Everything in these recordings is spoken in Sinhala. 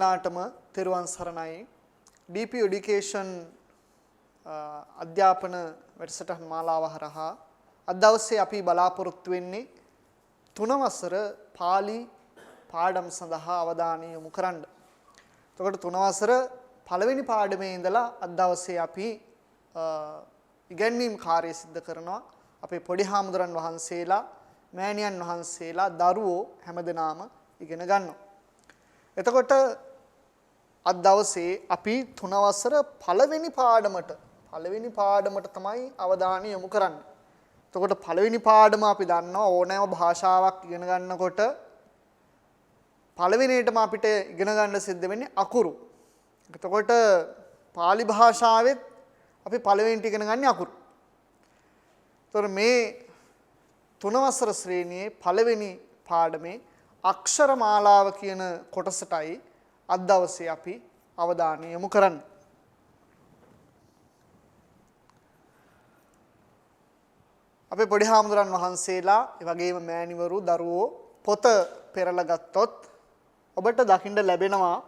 දෙනාටම තෙරුවන් සරණයි. DP Education අධ්‍යාපන වැඩසටහන් මාලාව හරහා අද දවසේ අපි බලාපොරොත්තු වෙන්නේ 3 වසර පාලි පාඩම් සඳහා අවධානය යොමු කරන්න. එතකොට 3 වසර පළවෙනි පාඩමේ ඉඳලා අද දවසේ අපි ඉගැන්වීම් කාර්යය සිදු කරනවා. අපේ පොඩි හාමුදුරන් වහන්සේලා, මෑණියන් වහන්සේලා, දරුවෝ හැමදෙනාම ඉගෙන ගන්නවා. එතකොට අද දවසේ අපි 3 වසර පළවෙනි පාඩමට තමයි අවධානය යොමු කරන්නේ. එතකොට පළවෙනි පාඩම අපි දන්නවා ඕනෑම භාෂාවක් ඉගෙන ගන්නකොට පළවෙනියටම අපිට ඉගෙන ගන්න සිද්ධ වෙන්නේ අකුරු. එතකොට පාලි භාෂාවෙත් අපි පළවෙනිට ඉගෙන ගන්නේ අකුරු. එතකොට මේ 3 වසර ශ්‍රේණියේ පළවෙනි පාඩමේ අක්ෂර මාලාව කියන කොටසටයි අද දවසේ අපි අවධානය යොමු කරන්නේ. අපේ පොඩි හාමුදුරන් වහන්සේලා, ඒ වගේම මෑණිවරු, දරුවෝ පොත පෙරලා ගත්තොත් ඔබට දකින්න ලැබෙනවා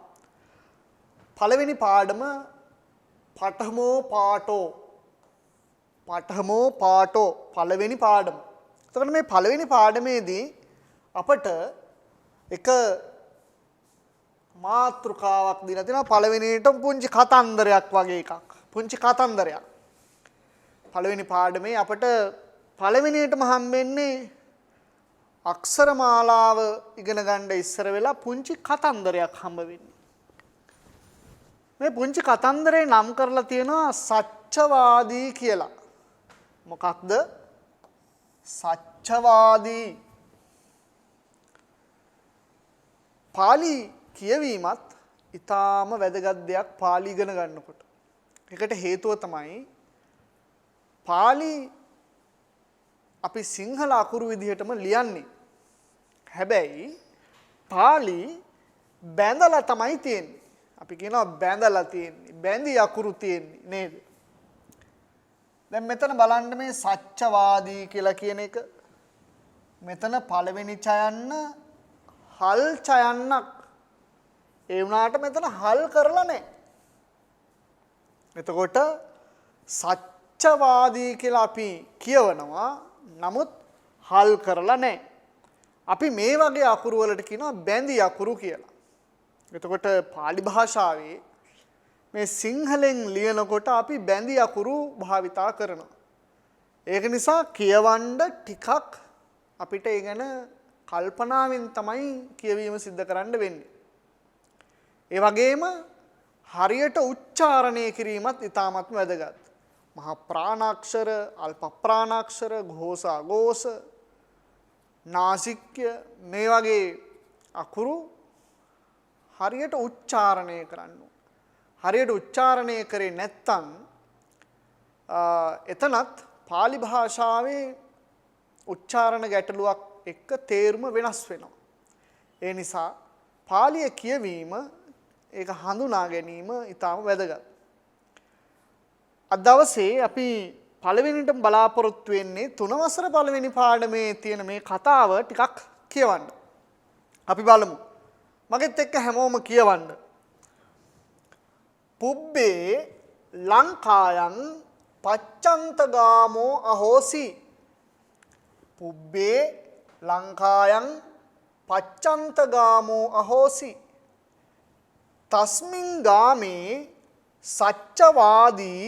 පළවෙනි පාඩම පඨමෝ පාඨෝ පළවෙනි පාඩම. එතකොට මේ පළවෙනි පාඩමේදී අපට එක මාතෘකාවක් දීලා තියෙනවා. පළවෙනියට පුංචි කතන්දරයක් වගේ එකක්. පුංචි කතන්දරයක්. පළවෙනි පාඩමේ අපට පළවෙනියටම හම්බෙන්නේ අක්ෂර මාලාව ඉගෙන ගන්න ඉස්සර වෙලා පුංචි කතන්දරයක් හම්බ වෙන්නේ. මේ පුංචි කතන්දරේ නම් කරලා තියෙනවා සත්‍යවාදී කියලා. මොකක්ද? සත්‍යවාදී. පාලි කියවීමත් ඊටාම වැදගත් දෙයක් පාලි ඉගෙන ගන්නකොට. ඒකට හේතුව තමයි පාලි අපි සිංහල අකුරු විදිහටම ලියන්නේ. හැබැයි පාලි බැඳලා තමයි තියෙන්නේ. අපි කියනවා බැඳලා තියෙන්නේ. බැඳි අකුරු තියෙන්නේ නේද? දැන් මෙතන බලන්න මේ සත්‍යවාදී කියලා කියන එක. මෙතන පළවෙනි ඡයන්න හල් ඡයන්නක්. ඒ වුණාට මෙතන හල් කරලා නැහැ. එතකොට සත්‍යවාදී කියලා අපි කියවනවා. නමුත් හල් කරලා නැහැ. අපි මේ වගේ අකුරු වලට කියනවා බැඳි අකුරු කියලා. එතකොට පාලි භාෂාවේ මේ සිංහලෙන් ලියනකොට අපි බැඳි අකුරු භාවිතා කරනවා. ඒක නිසා කියවන්න ටිකක් අපිට ඒ ගැන කල්පනාවෙන් තමයි කියවීම සිද්ධ කරන්න වෙන්නේ. ඒ වගේම හරියට උච්චාරණය කිරීමත් ඉතාමත්ම වැදගත්. මහා ප්‍රාණාක්ෂර, අල්ප ප්‍රාණාක්ෂර, ഘോഷ අഘോෂ, නාසික්‍ය මේ වගේ අකුරු හරියට උච්චාරණය කරන්න. හරියට උච්චාරණය කරේ නැත්නම් එතනත් පාලි භාෂාවේ උච්චාරණ ගැටලුවක් එක්ක තේරුම වෙනස් වෙනවා. ඒ නිසා පාලිය කියවීම, ඒක හඳුනා ගැනීම ඊටම වැදගත්. අද දවසේ අපි පළවෙනිටම බලාපොරොත්තු වෙන්නේ 3 වසර පළවෙනි පාඩමේ තියෙන මේ කතාව ටිකක් කියවන්න. අපි බලමු. මගෙත් එක්ක හැමෝම කියවන්න. පුබ්බේ ලංකායන් පච්චන්තගාමෝ අහෝසි. පුබ්බේ ලංකායන් පච්චන්තගාමෝ අහෝසි. තස්මින් ගාමේ සච්චවාදී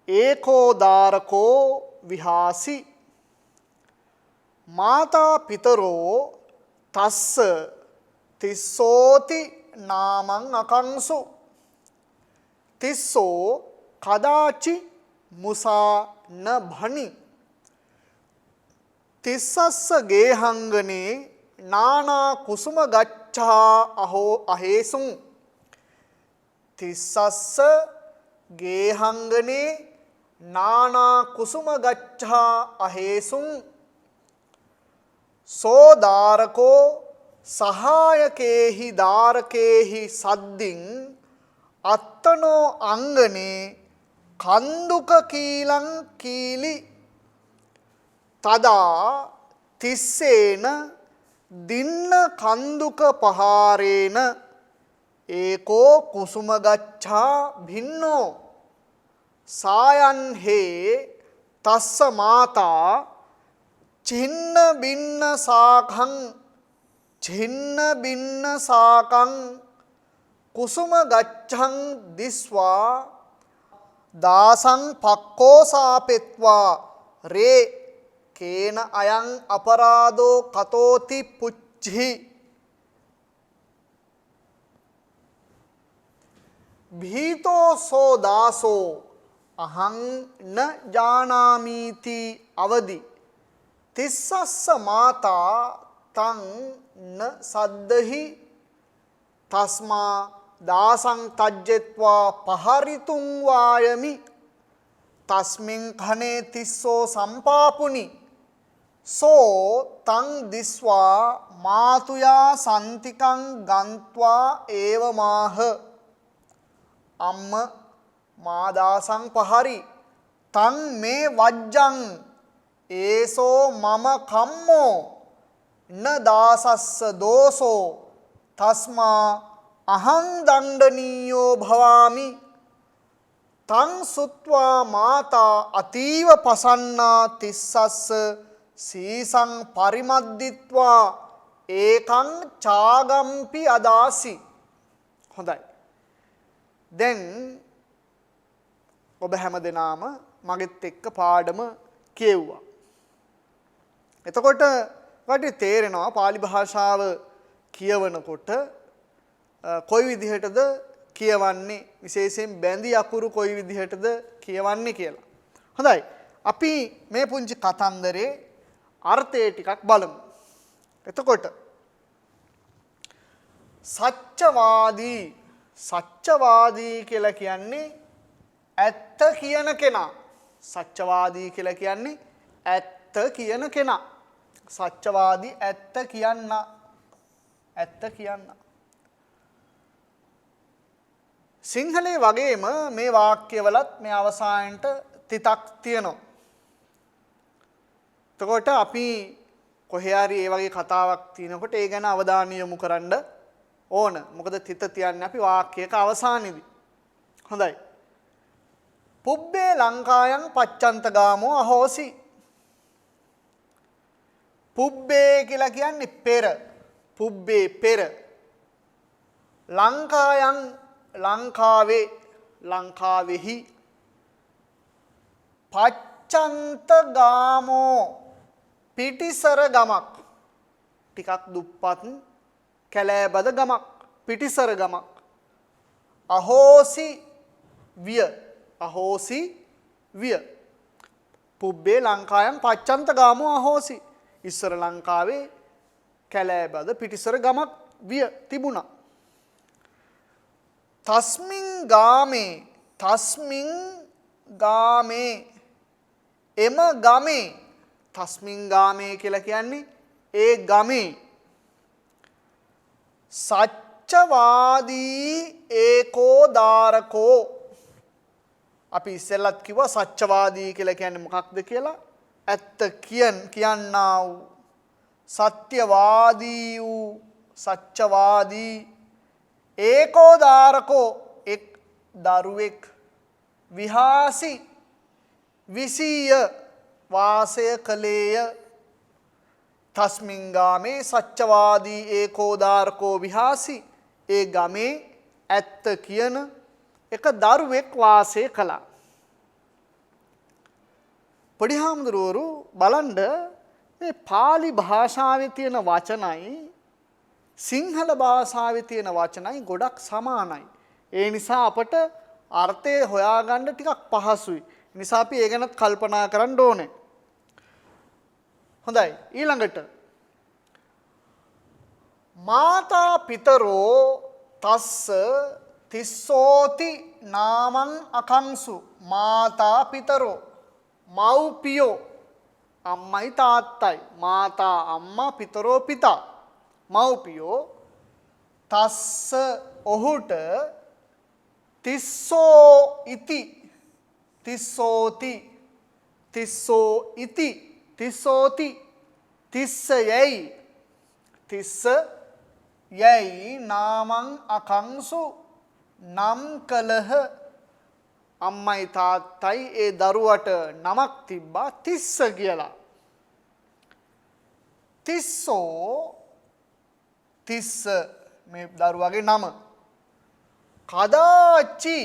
ඒකෝදාරකෝ විහාසි. මාතා පිතරෝ තස්ස තිස්සෝති නාමං අකංසු. තිස්සෝ කදාචි මුසා න භනි. තිස්සස්ස ගේහංගනේ නානා කුසුම ගච්ඡා අහෝ අහේසුං. තිස්සස්ස ගේහංගනේ නානා කුසුම ගච්ඡා අහේසුං. සෝදාරකෝ සහායකේහි දාරකේහි සද්දින් අත්තනෝ අංගනේ කන්දුක කීලං කීලි. තදා තිස්සේන දින්න කන්දුක පහාරේන ඒකෝ කුසුම ගච්ඡා භින්නෝ සායන් හේ තස්ස මාතා චින්න බින්න සාකං කුසුම ගච්ඡං දිස්වා දාසං පක්කෝ සාපෙත්වා රේ කේන අයං අපරාධෝ කතෝති පුච්චි භීතෝ සෝ දාසෝ අහං න ජානාමීති අවදි තිස්සස්ස මාතා තං න සද්දහි තස්මා දාසං තජ්ජෙත්වා පහරිතුං වායමි තස්මින් කනේ තිස්සෝ සම්පාපුනි සෝ තං දිස්වා මාතුයා සන්තිකං ගන්්වා ඒවමාහ අම්ම මාදාසං පහරි තං මේ වජ්ජං ඒසෝ මම කම්මෝ න දාසස්ස දෝසෝ තස්මා අහං දණ්ඩනීයෝ භවාමි තං සුත්වා මාතා අතීව පසන්නා තිස්සස්ස සීසං පරිමද්දිත්වා ඒකං චාගම්පි අදාසි. හොඳයි. දැන් ඔබ හැම දෙනාම මගෙත් එක්ක පාඩම කියෙව්වා. එතකොට ඔයාලට තේරෙනවා පාලි භාෂාව කියවනකොට කොයි විදිහටද කියවන්නේ, විශේෂයෙන් බැඳි අකුරු කොයි විදිහටද කියවන්නේ කියලා. හොඳයි. අපි මේ පුංචි කතන්දරේ අර්ථය ටිකක් බලමු. එතකොට සත්‍යවාදී කියලා කියන්නේ ඇත්ත කියන කෙනා. සත්‍යවාදී කියලා කියන්නේ ඇත්ත කියන කෙනා. සත්‍යවාදී ඇත්ත කියන්න. සිංහලේ වගේම මේ වාක්‍යවලත් මේ අවසානට තිතක් තියෙනවා. එතකොට අපි කොහේ හරි ඒ වගේ කතාවක් තියෙනකොට ඒ ගැන අවධානය යොමු කරන්න ඕන. මොකද තිත තියන්නේ අපි වාක්‍යයක අවසානයේදී. හොඳයි. පුබ්බේ ලංකායන් පච්චන්තගාමෝ අහෝසි. පුබ්බේ කියලා කියන්නේ පෙර. පුබ්බේ පෙර. ලංකායන් ලංකාවෙහි. පච්චන්තගාමෝ පිටිසර ගමක්. ටිකක් දුප්පත් කැලෑබද ගමක්. පිටිසර ගමක්. අහෝසි විය. පුබ්බේ ලංකායන් පච්චන්තගාමෝ අහෝසි. ඉස්සර ලංකාවේ කැලෑබද පිටිසර ගමක් විය තිබුණා. තස්මින් ගාමේ එම ගමේ. තස්මින් ගාමේ කියලා කියන්නේ ඒ ගමේ සච්චවාදී ඒකෝදාරකෝ. අපි ඉස්සෙල්ලත් කිව්වා සත්‍යවාදී කියලා කියන්නේ මොකක්ද කියලා. ඇත්ත කියන්නා වූ, සත්‍යවාදී වූ, සත්‍යවාදී ඒකෝදාරකෝ එක් දරුවෙක් විහාසි විසීය වාසය කළේය. තස්මින් ගාමේ සත්‍යවාදී ඒකෝදාරකෝ විහාසි. ඒ ගමේ ඇත්ත කියන එක දරුවෙක් වාසය කළා. පොඩි හාමුදුරුවරු බලන්න මේ පාලි භාෂාවේ තියෙන වචනයි සිංහල භාෂාවේ තියෙන වචනයි ගොඩක් සමානයි. ඒ නිසා අපට අර්ථය හොයාගන්න ටිකක් පහසුයි. නිසා අපි ඒ ගැනත් කල්පනා කරන්න ඕනේ. හොඳයි. ඊළඟට මාතා පිතරෝ තස්ස තිස්සෝති නාමං අකංසු. මාතා පිතරෝ මව්පියෝ අම්මයි තාත්තයි. මාතා අම්මා පිතරෝ පිතා මව්පියෝ තස්ස ඔහුට තිස්සෝ ඉති තිස්ස යයි තිස්ස යැයි නාමං අකංසු නම් කලහ. අම්මයි තාත්තයි ඒ දරුවට නමක් තිබ්බා තිස්ස කියලා. තිස්සෝ තිස්ස මේ දරුවගේ නම. කදාචි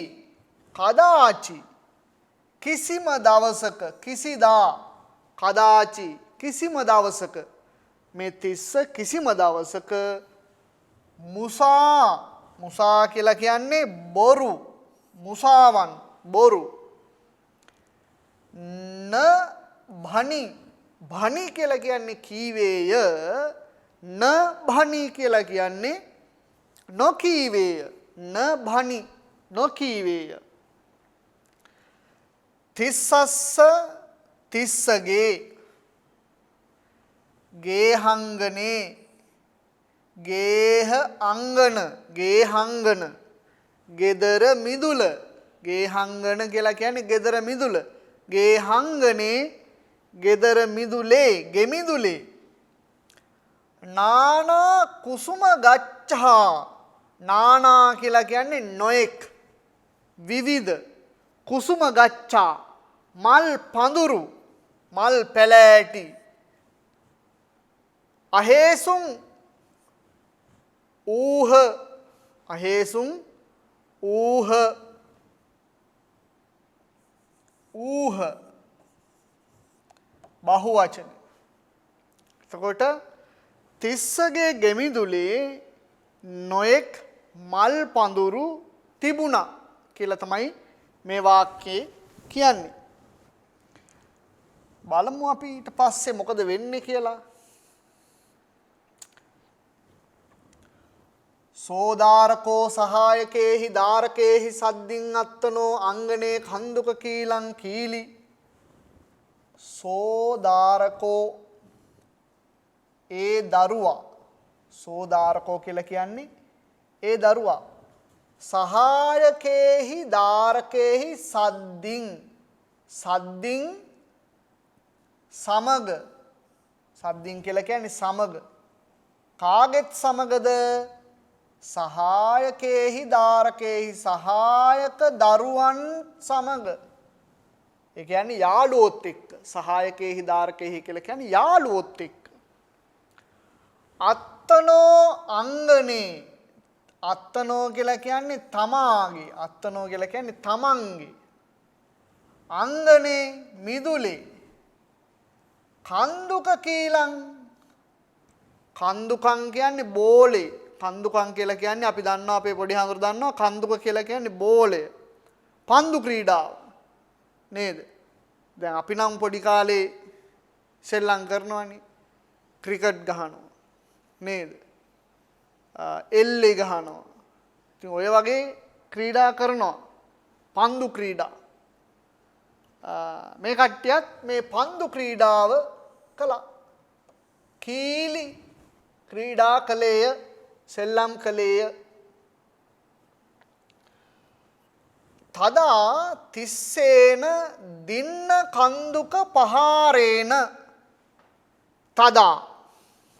කදාචි කිසිම දවසක කිසිදා කදාචි කිසිම දවසක මේ තිස්ස කිසිම දවසක මුසා මුසා කියලා කියන්නේ බොරු මුසාවන් බොරු න භනි භනි කියලා කියන්නේ කීවේය න භනි කියලා කියන්නේ නොකීවේය න භනි නොකීවේය. තිස්සස්ස තිස්සගේ ගේහංගනේ ගේහ අංගන ගේහංගන ගෙදර මිදුල ගේහංගන කියලා කියන්නේ ගෙදර මිදුල ගේහංගනේ ගෙදර මිදුලේ ගෙමිදුලේ නානා කුසුම ගච්ඡා නානා කියලා කියන්නේ නොඑක් විවිධ කුසුම ගච්ඡා මල් පඳුරු මල් පැලෑටි අහේසුම් ඌහ අහේසුම් ඌහ ඌහ බහු වචන. එතකොට තිස්සගේ ගෙමිදුලේ නොයෙක් මල් පඳුරු තිබුණා කියලා තමයි මේ වාක්‍යයේ කියන්නේ. බලමු අපි ඊට පස්සේ මොකද වෙන්නේ කියලා. සෝදාරකෝ සහායකේහි දාරකේහි සද්දින් අත්තනෝ අංගනේ කන්දුක කීලං කීලි. සෝදාරකෝ ඒ දරුවා සෝදාරකෝ කියලා කියන්නේ ඒ දරුවා සහායකේහි දාරකේහි සද්දින් සද්දින් සමග සද්දින් කියලා කියන්නේ සමග කාගෙත් සමගද සහායකේහි දාරකේහි සහායක දරුවන් සමග. ඒ කියන්නේ යාළුවොත් එක්ක සහායකේහි දාරකේහි කියලා කියන්නේ යාළුවොත් එක්ක. අත්තනෝ අංගනේ අත්තනෝ කියලා කියන්නේ තමාගේ අත්තනෝ කියලා කියන්නේ තමන්ගේ අංගනේ මිදුලේ කන්දුක කීලං කන්දුකං කියන්නේ බෝලේ කන්දුකං කියලා කියන්නේ අපි දන්නවා අපේ පොඩි හාමුදුරු දන්නවා කන්දුක කියලා කියන්නේ බෝලය පන්දු ක්‍රීඩාව නේද? දැන් අපි නම් පොඩි කාලේ සෙල්ලම් කරනවනේ ක්‍රිකට් ගහනවා නේද? එල්ලේ ගහනවා. ඉතින් ඔය වගේ ක්‍රීඩා කරනවා පන්දු ක්‍රීඩා. මේ කට්ටියත් මේ පන්දු ක්‍රීඩාව කළා. කීලි ක්‍රීඩා කළේය සෙල්ලම් කළේය. තදා තිස්සේන දින්න කන්දුක පහාරේන තදා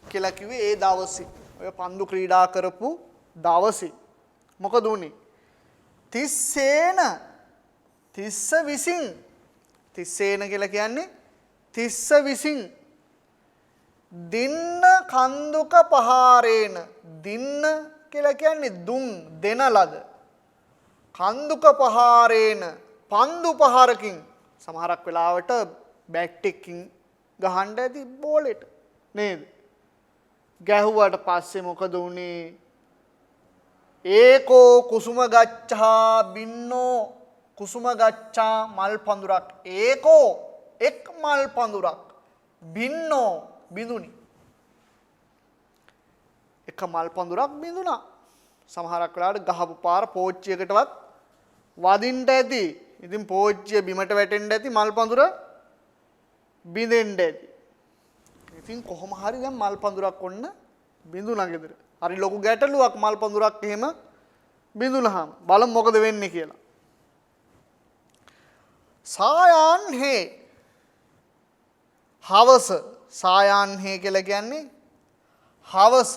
කියලා කිව්වේ ඒ දවසේ ඔය පන්දු ක්‍රීඩා කරපු දවසේ මොකද උනේ? තිස්සේන තිස්ස විසින් තිස්සේන කියලා කියන්නේ තිස්ස විසින් දින්න කන්දුක පහාරේන දින්න කියලා කියන්නේ දුන් දෙන ලද කන්දුක පහාරේන පන්දු පහරකින් සමහරක් වෙලාවට බැට් එකකින් ගහන්න ඇති බෝලෙට නේද? ගැහුවට පස්සේ මොකද උනේ? ඒකෝ කුසුම ගච්ඡා බින්නෝ කුසුම ගච්ඡා මල් පඳුරක් ඒකෝ එක් මල් පඳුරක් බින්නෝ බිඳුනි එක මල් පඳුරක් බිඳුනා. සමහරක් වෙලාවට ගහපු පාර පෝච්චියකටවත් වදින්න ඇති. ඉතින් පෝච්චිය බිමට වැටෙන්න ඇති මල් පඳුර බිඳෙන්න ඇති. ඉතින් කොහොම හරි දැන් මල් පඳුරක් ඔන්න බිඳුනා ගෙදර. හරි ලොකු ගැටලුවක් මල් පඳුරක් එහෙම බිඳුනහම. බලමු මොකද වෙන්නේ කියලා. සායන් හේ හවස සායන් හේ කියලා කියන්නේ හවස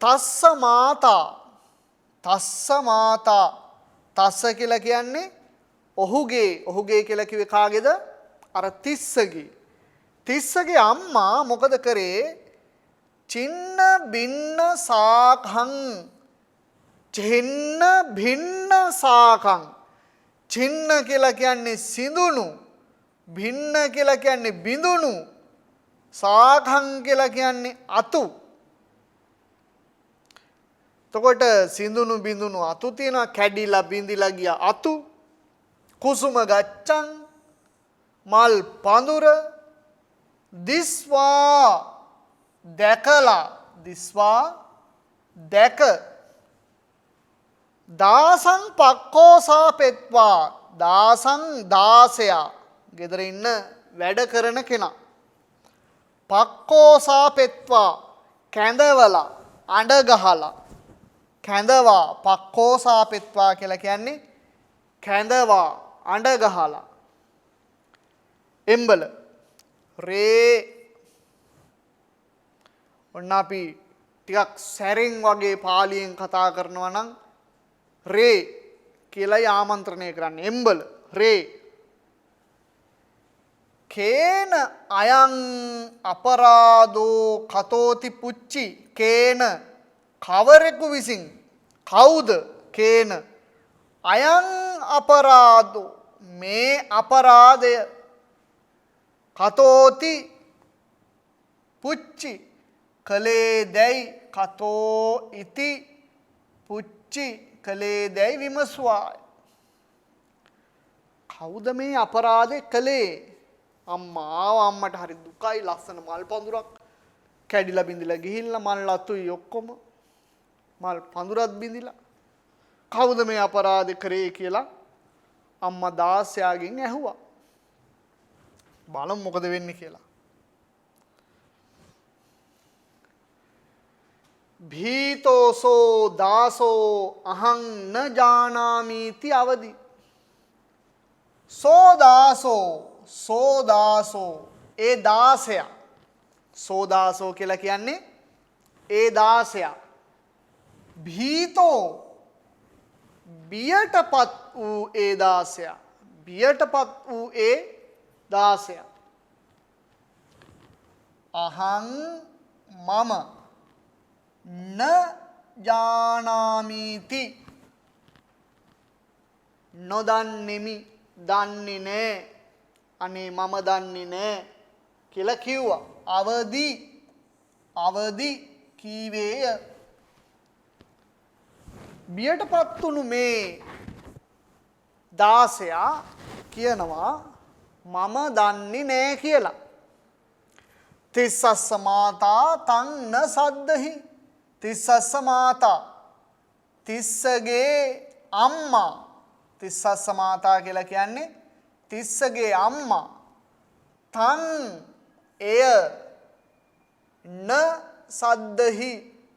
තස්ස මාතා තස්ස මාතා තස්ස කියලා කියන්නේ ඔහුගේ කියලා කිව්වේ කාගේද? අර තිස්සගේ. තිස්සගේ අම්මා මොකද කරේ? චින්න බින්න සාඛං චින්න භින්න සාඛං. චින්න කියලා කියන්නේ සිඳුණු, භින්න කියලා කියන්නේ බිඳුණු, සාඛං කියලා කියන්නේ අතු. එතකොට සිඳුණු බිඳුණු අතු තියෙනවා, කැඩිලා බිඳිලා ගිය අතු. කුසුම ගච්ඡං මල් පඳුර. දිස්වා දැකලා, දිස්වා දැක. දාසං පක්ඛෝසා පෙත්වා. දාසං දාසයා, ගෙදර ඉන්න වැඩ කරන කෙනා. පක්ඛෝසා පෙත්වා කැඳවලා, අඬ ගහලා. කැඳවා පක්ඛෝසා පෙත්වා කියලා කියන්නේ කැඳවා අඬ ගහලා. එම්බල රේ. ඔන්න අපි ටිකක් සැරින් වගේ පාලියෙන් කතා කරනවා නම් රේ කියලා ආමන්ත්‍රණය කරන්නේ. එම්බල රේ. කේන අයං අපරාධෝ කතෝති පුච්චි. කේන කවරෙකු විසින්. කවුද? කේන අයං අපරාධෝ මේ අපරාධය. කතෝති පුච්චි කලේ දැයි. කතෝ ඉති පුච්චි කලේ දැයි විමසුවාය. කවුද මේ අපරාධය කළේ? අම්මා. අම්මට හරි දුකයි. ලස්සන මල් පඳුරක් කැඩිලා බිඳිලා ගිහිල්ලා මල් අතුයි ඔක්කොම මල් පඳුරත් බිඳිලා. කවුද මේ අපරාධ කරේ කියලා අම්මා 16 ගෙන් ඇහුවා. බලමු මොකද වෙන්නේ කියලා. භීතෝසෝ දාසෝ අහං න ජානාමීති අවදි. සෝදාසෝ සෝදාසෝ ඒ දාසයා. සෝදාසෝ කියලා කියන්නේ ඒ දාසයා. භීතෝ බියටපත් වූ ඒ දාසයා. බියටපත් වූ ඒ දාසයා. අහං මම න ජානාමීති නොදන්නෙමි. දන්නේ නෑ. අනේ මම දන්නේ නෑ කියලා කිව්වා. අවදි අවදි කීවේය. බියටපත් වුණු මේ දාසයා කියනවා මම දන්නේ නෑ කියලා. තිස්සස්ස මාතා තං න සද්දහි. තිස්සස්ස මාතා තිස්සගේ අම්මා. තිස්සස්ස මාතා කියලා කියන්නේ තිස්සගේ අම්මා. තං එය න සද්දහි.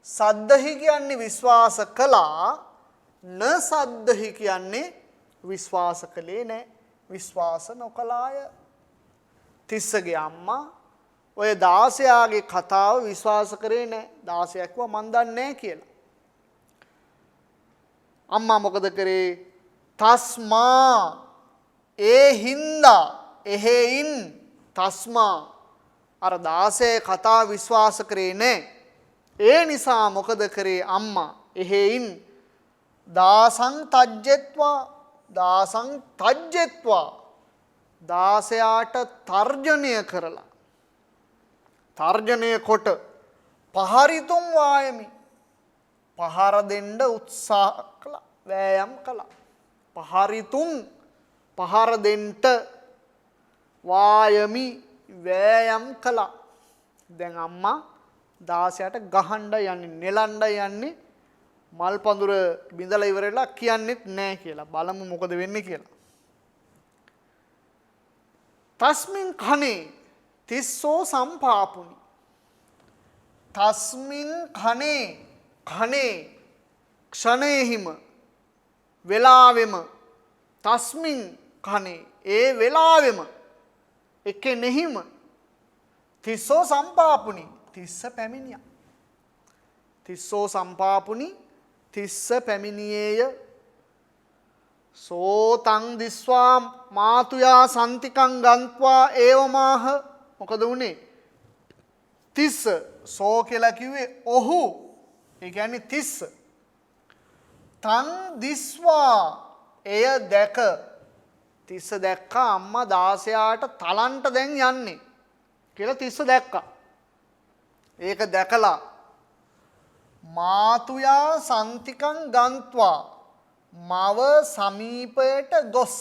සද්දහි කියන්නේ විශ්වාස කළා. න සද්දහි කියන්නේ විශ්වාස කළේ නෑ. විශ්වාස නොකලාය. තිස්සගේ අම්මා ඔය 16ගේ කතාව විශ්වාස කරේ නෑ. 16 කිව්වා මන් දන්නේ නෑ කියලා. අම්මා මොකද කරේ? තස්මා ඒ හින්දා එහෙයින් තස්මා අර 16 කතාව විශ්වාස කරේ නෑ. ඒ නිසා මොකද කරේ අම්මා? එහෙයින් දාසං තජ්ජෙත්වා. දාසං තජ්ජෙත්වා 16ට තර්ජනය කරලා. තර්ජනය කොට පහරිතුම් වායමි. පහර දෙන්න උත්සාහ කළා. වෑයම් කළා. පහරිතුම් පහර දෙන්න වායමි වෑයම් කළා. දැන් අම්මා 16ට ගහන්න යන්නේ, නෙලන්න යන්නේ. මල් පඳුර බිඳලා ඉවරලා කියන්නෙත් නෑ කියලා. බලමු මොකද වෙන්නේ කියලා. තස්මින් කනේ තිස්සෝ සම්පාපුනි. තස්මින් කනේ කනේ ක්ෂණයෙහිම වෙලාවෙම. තස්මින් කනේ ඒ වෙලාවෙම එකෙනෙහිම තිස්සෝ සම්පාපුනි. තිස්ස පැමිණියා. තිස්සෝ සම්පාපුනි තිස්ස පැමිණියේය. සෝතං දිස්වා මාතුයා සන්තිකං ගන්්වා ඒවමාහ. මොකද වුණේ? තිස්ස සෝ කියලා කිව්වේ ඔහු. ඒ කියන්නේ තිස්ස. තං දිස්වා එය දැක. තිස්ස දැක්කා අම්මා 16ට තලන්ට දැන් යන්නේ කියලා තිස්ස දැක්කා. ඒක දැකලා මාතුයා සන්තිකං ගන්්වා මව සමීපයට ගොස්.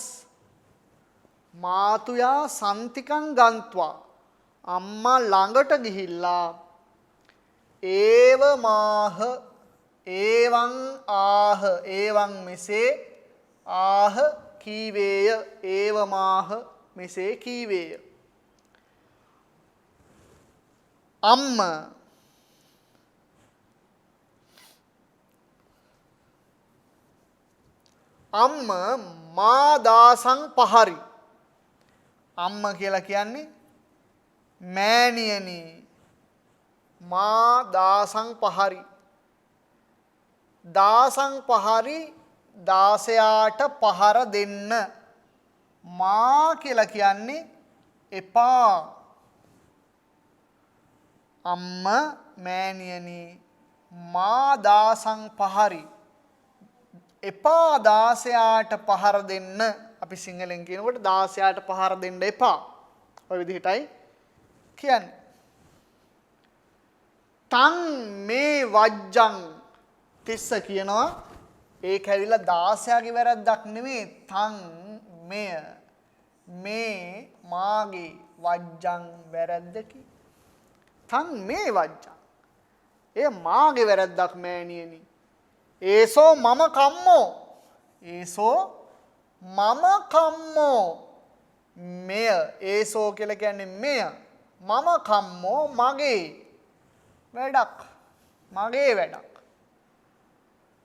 මාතුයා සන්තිකං ගන්්වා අම්මා ළඟට ගිහිල්ලා ඒව මාහ ඒවං ආහ ඒවං මෙසේ ආහ කීවේය. ඒව මාහ මෙසේ කීවේය. අම්ම මා දාසං පහරි. අම්ම කියලා කියන්නේ මෑණියනි. මා දාසං පහරි. දාසං පහරි 16ට පහර දෙන්න. මා කියලා කියන්නේ එපා. අම්ම මෑණියනි මා දාසං පහරි. එපා 16ට පහර දෙන්න. අපි සිංහලෙන් කියනකොට 16ට පහර දෙන්න එපා. ඔය විදිහටයි කියන්නේ. තං මේ වජ්ජං තිස්ස කියනවා. ඒක ඇවිල්ලා 16ගේ වැරද්දක් නෙමෙයි. තං මෙය මේ මාගේ වජ්ජං වැරද්දකි. තං මේ වජ්ජං එය මාගේ වැරද්දක් මෑණියනි. ඒසෝ මම කම්මෝ. ඒසෝ මම කම්මෝ. මෙය ඒසෝ කියලා කියන්නේ මෙය මම කම්මෝ මගේ වැඩක්. මගේ වැඩක්.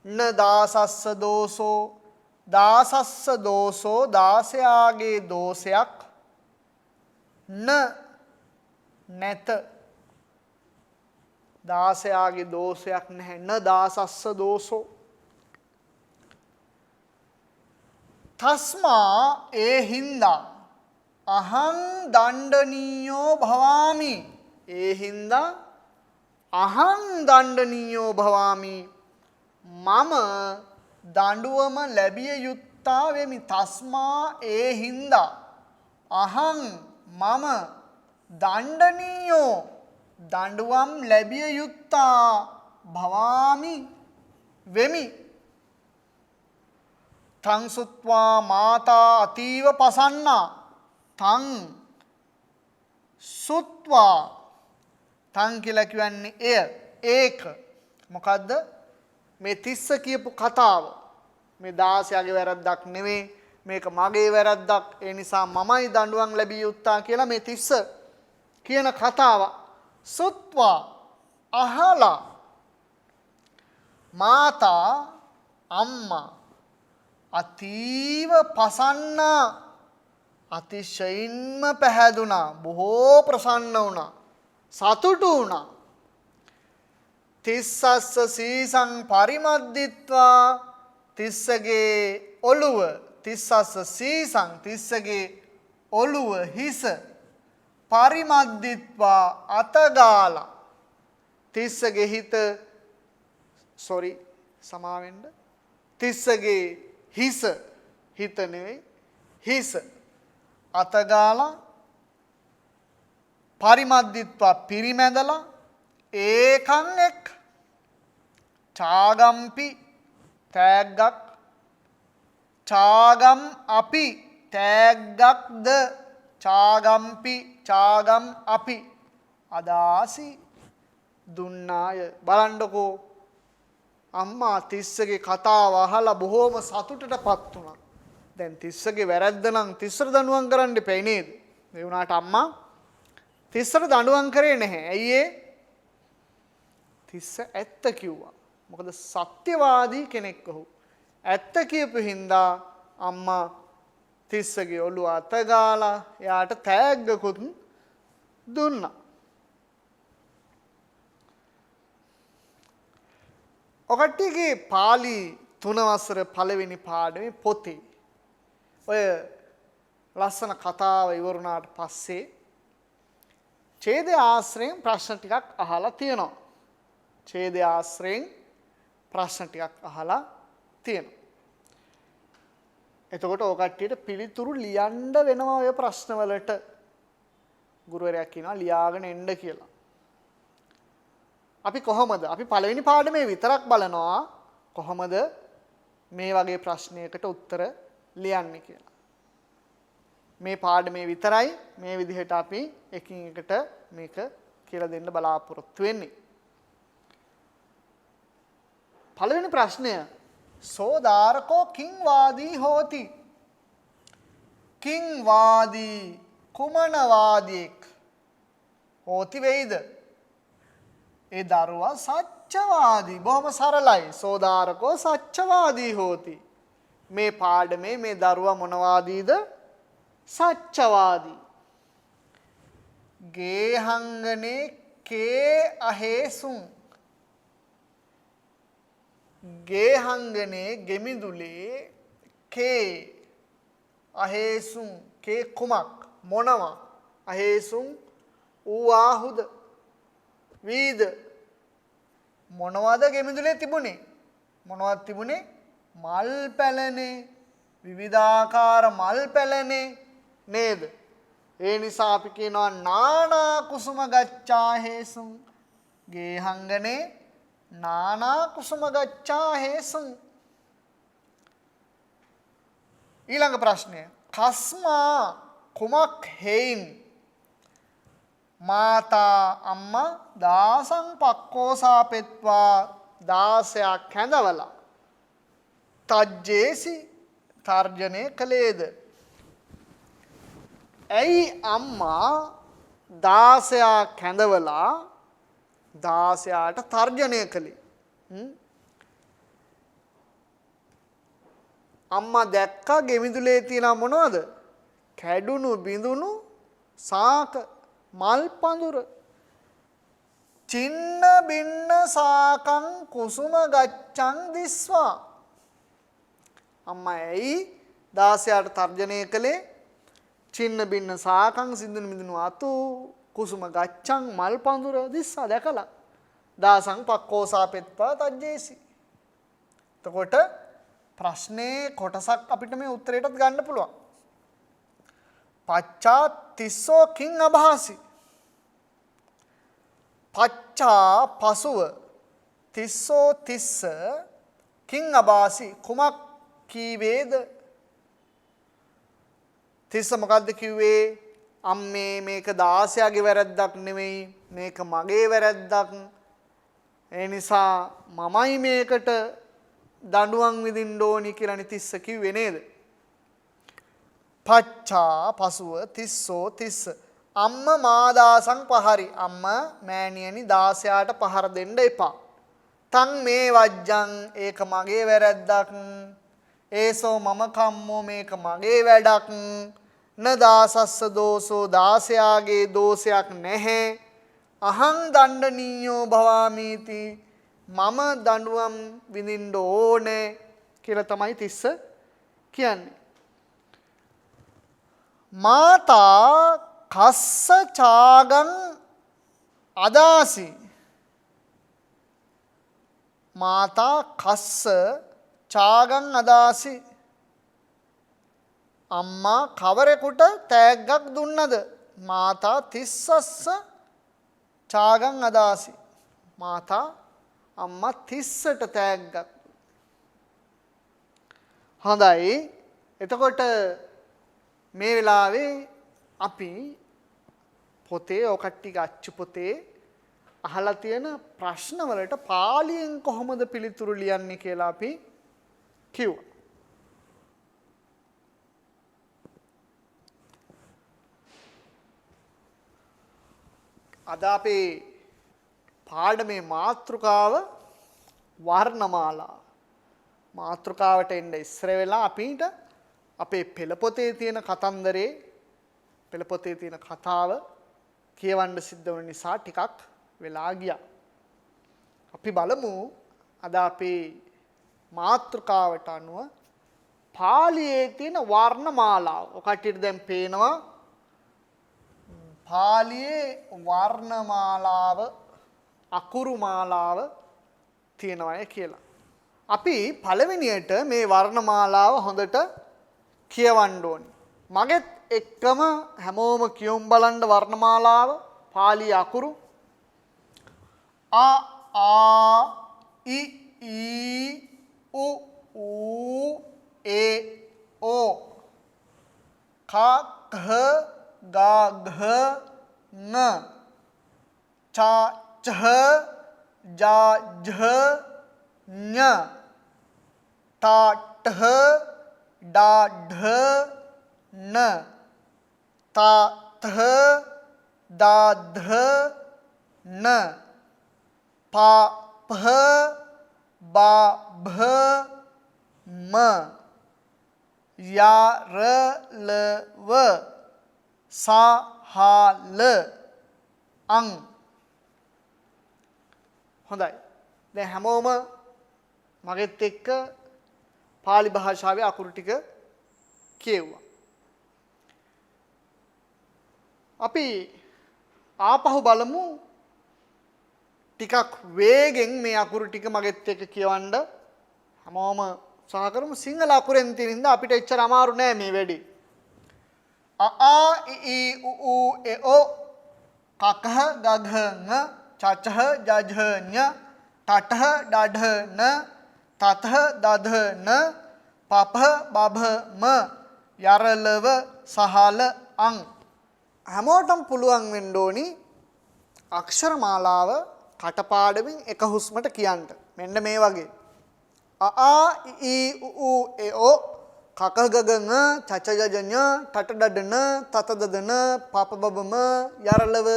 න දාසස්ස දෝසෝ. දාසස්ස දෝසෝ 16ගේ දෝෂයක්. න නැත. 16ගේ දෝෂයක් නැහැ. න දාසස්ස දෝසෝ. තස්මා ඒ හින්දා අහං දණ්ඩනීයෝ භවාමි. ඒ හින්දා අහං දණ්ඩනීයෝ භවාමි. මම දඬුවම ලැබිය යුත්තා වෙමි. තස්මා ඒ හින්දා අහං මම දණ්ඩනීයෝ දඬුවම් ලැබිය යුත්තා භවාමි වෙමි. තං සුත්වා මාතා අතීව පසන්නා. තං සුත්වා. තං කියලා කියන්නේ එය ඒක. මොකද්ද? මේ තිස්ස කියපු කතාව. මේ 16ගේ වැරද්දක් නෙවෙයි. මේක මගේ වැරද්දක්. ඒ නිසා මමයි දඬුවම් ලැබිය යුත්තා කියලා මේ තිස්ස කියන කතාව. සුත්වා අහලා. මාතා අම්මා අතීව පසන්නා. අතිශයින්ම පැහැදුනා. බොහෝ ප්‍රසන්න වුණා. සතුටු වුණා. තිස්සස්ස සීසං පරිමද්දිත්වා. තිස්සගේ ඔළුව. තිස්සස්ස සීසං තිස්සගේ ඔළුව හිස. පරිමද්දිත්වා අතගාලා. තිස්සගේ හිත සමාවෙන්න. තිස්සගේ හිස හිත නෙවෙයි හිස අතගාලා පරිමද්දිත්වා පිරිමැදලා ඒකන් එක් චාගම්පි තෑග්ගක් චාගම් අපි තෑග්ගක්ද චාගම්පි චාගම් අපි අදාසි දුන්නාය. බලන්නකෝ අම්මා තිස්සගේ කතාව අහලා බොහෝම සතුටටපත් වුණා. දැන් තිස්සගේ වැරද්ද නම් තිස්සට දඬුවම් කරන්න එපයි නේද? ඒ වුණාට අම්මා තිස්සට දඬුවම් කරේ නැහැ. ඇයි ඒ? තිස්ස ඇත්ත කිව්වා. මොකද සත්‍යවාදී කෙනෙක් ඔහු. ඇත්ත කියපු හින්දා අම්මා තිස්සගේ ඔළුව අතගාලා එයාට තෑග්ගකුත් දුන්නා. ඔකට්ටියගේ පාලි 3 වසර පළවෙනි පාඩමේ පොතේ ඔය ලස්සන කතාව ඉවරුණාට පස්සේ ඡේදය ආශ්‍රයෙන් ප්‍රශ්න ටිකක් අහලා තියෙනවා. ඡේදය ආශ්‍රයෙන් ප්‍රශ්න ටිකක් අහලා තියෙනවා. එතකොට ඔය කට්ටියට පිළිතුරු ලියන්න වෙනවා ඔය ප්‍රශ්න වලට. ගුරුවරයා කියනවා ලියාගෙන එන්න කියලා. අපි කොහොමද? අපි පළවෙනි පාඩමේ විතරක් බලනවා කොහොමද මේ වගේ ප්‍රශ්නයකට උත්තර ලියන්නේ කියලා. මේ පාඩමේ විතරයි මේ විදිහට අපි එකින් එකට මේක කියලා දෙන්න බලාපොරොත්තු වෙන්නේ. පළවෙනි ප්‍රශ්නය සෝදාරකෝ කිං වාදී හෝති. කිං වාදී කුමන වාදියෙක් හෝති වෙයිද? ඒ දරුවා සත්‍යවාදී. බොහොම සරලයි. සෝදාරකෝ සත්‍යවාදී හෝති. මේ පාඩමේ මේ දරුවා මොන වාදීද? සත්‍යවාදී. ගේහංගනේ කේ අහේසුන්. ගේහංගනේ ගෙමිදුලේ කේ අහේසුන්. කේ කුමක් මොනවා? අහේසුන් ඌආහුද වීද. මොනවද ගෙමිදුලේ තිබුණේ? මොනවද තිබුණේ? මල් පැලනේ. විවිධාකාර මල් පැලනේ නේද? ඒ නිසා අපි කියනවා නානා කුසුම ගච්ඡා හේසුන්. ගේහංගනේ නානා කුසුම ගච්ඡා හේසුන්. ඊළඟ ප්‍රශ්නය කස්මා කුමක් හේයින් මාතා අම්මා දාසං පක්කෝසාපෙත්වා 16ක් හැඳවලා තජ්ජේසි තර්ජනය කළේද? ඇයි අම්මා 16ක් හැඳවලා 16ට තර්ජනය කළේ? අම්මා දැක්කා ගෙමිදුලේ තියෙන මොනවද? කැඩුණු බිඳුණු සාක මල් පඳුර. චින්න බින්න සාකං කුසුම ගච්ඡං දිස්වා. අම්මා ඇයි 16ට තර්ජනය කළේ? චින්න බින්න සාකං සිඳුණු මිදුණු අතු කුසුම ගච්ඡං මල් පඳුර දිස්සා දැකලා. දාසං පක්කෝසාපෙත්වා තජ්ජේසි. එතකොට ප්‍රශ්නේ කොටසක් අපිට මේ උත්තරයටත් ගන්න පුළුවන්. පච්චා තිස්සෝ කිං අභාසි. පච්චා පසුව තිස්සෝ තිස්ස කිං අභාසි කුමක් කීවේද? තිස්ස මොකද්ද කිව්වේ? අම්මේ මේක 16ගේ වැරද්දක් නෙමෙයි, මේක මගේ වැරද්දක්. ඒ නිසා මමයි මේකට දඬුවම් විඳින්න ඕනි කියලා තිස්ස කිව්වේ නේද? පච්චා පසුව තිස්සෝ තිස්ස අම්ම මාදාසං පහරි. අම්ම මෑණියනි 16ට පහර දෙන්න එපා. තන් මේ වජ්ජං ඒක මගේ වැරද්දක්. ඒසෝ මම කම්මෝ මේක මගේ වැඩක්. න දාසස්ස දෝසෝ 16ගේ දෝෂයක් නැහැ. අහං දණ්ඩනීයෝ භවාමීති මම දඬුවම් විඳින්න ඕනේ කියලා තමයි තිස්ස කියන්නේ. මාතා කස්ස චාගං අදාසි. මාතා කස්ස චාගං අදාසි. අම්මා කවරෙකුට තෑග්ගක් දුන්නද? මාතා තිස්සස්ස චාගං අදාසි. මාතා අම්මා තිස්සට තෑග්ගක්. හොඳයි. එතකොට මේ වෙලාවේ අපි පොතේ ඔකට්ටික අච්චු පොතේ අහලා තියෙන ප්‍රශ්න වලට පාලියෙන් කොහොමද පිළිතුරු ලියන්නේ කියලා අපි කිව්වා. අද අපේ පාඩමේ මාතෘකාව වර්ණමාලා. මාතෘකාවට එන්න ඉස්සර වෙලා අපිට අපේ පෙළ පොතේ තියෙන කතන්දරේ පෙළ පොතේ තියෙන කතාව කියවන්න සිද්ධ වුණ නිසා ටිකක් වෙලා ගියා. අපි බලමු අද අපේ මාතෘකාවට අනුව පාලියේ තියෙන වර්ණමාලාව. ඔකටිට දැන් පේනවා පාලියේ වර්ණමාලාව අකුරු මාලාව තියෙනවාය කියලා. අපි පළවෙනියට මේ වර්ණමාලාව හොඳට කියවන්න ඕනේ. මගෙත් එක්කම හැමෝම කියුම් බලන්න වර්ණමාලාව පාලි අකුරු ආ इ ऊ ए ओ ख ख ग घ ङ च छ ज झ ञ ट ठ ड ढ न त थ द ध न प फ ब भ म या र ल व सा हा ल අං. හොඳයි. දැන් හැමෝම මගෙත් එක්ක පාලි භාෂාවේ අකුරු ටික කියුවා. අපි ආපහු බලමු ටිකක් වේගෙන් මේ අකුරු ටික මගෙත් එක්ක කියවන්න හැමෝම උත්සාහ කරමු. සිංහල අකුරෙන් තියෙන හින්දා අපිට එච්චර අමාරු නෑ මේ වැඩේ. අ इ उ ए ओ කකහ ගඝ ङ චචහ ජජහ ඤ තතහ දඩහ න තතහ දධ න පපහ බභ ම යරලව සහල අං. හැමෝටම පුළුවන් වෙන්න ඕනි අක්ෂර මාලාව කටපාඩමින් එක හුස්මට කියන්න. මෙන්න මේ වගේ. අ इ उ ए ओ කක ගග ङ චච ජජ ඤ තට දඩ න තත දද න පප බබ ම යරලව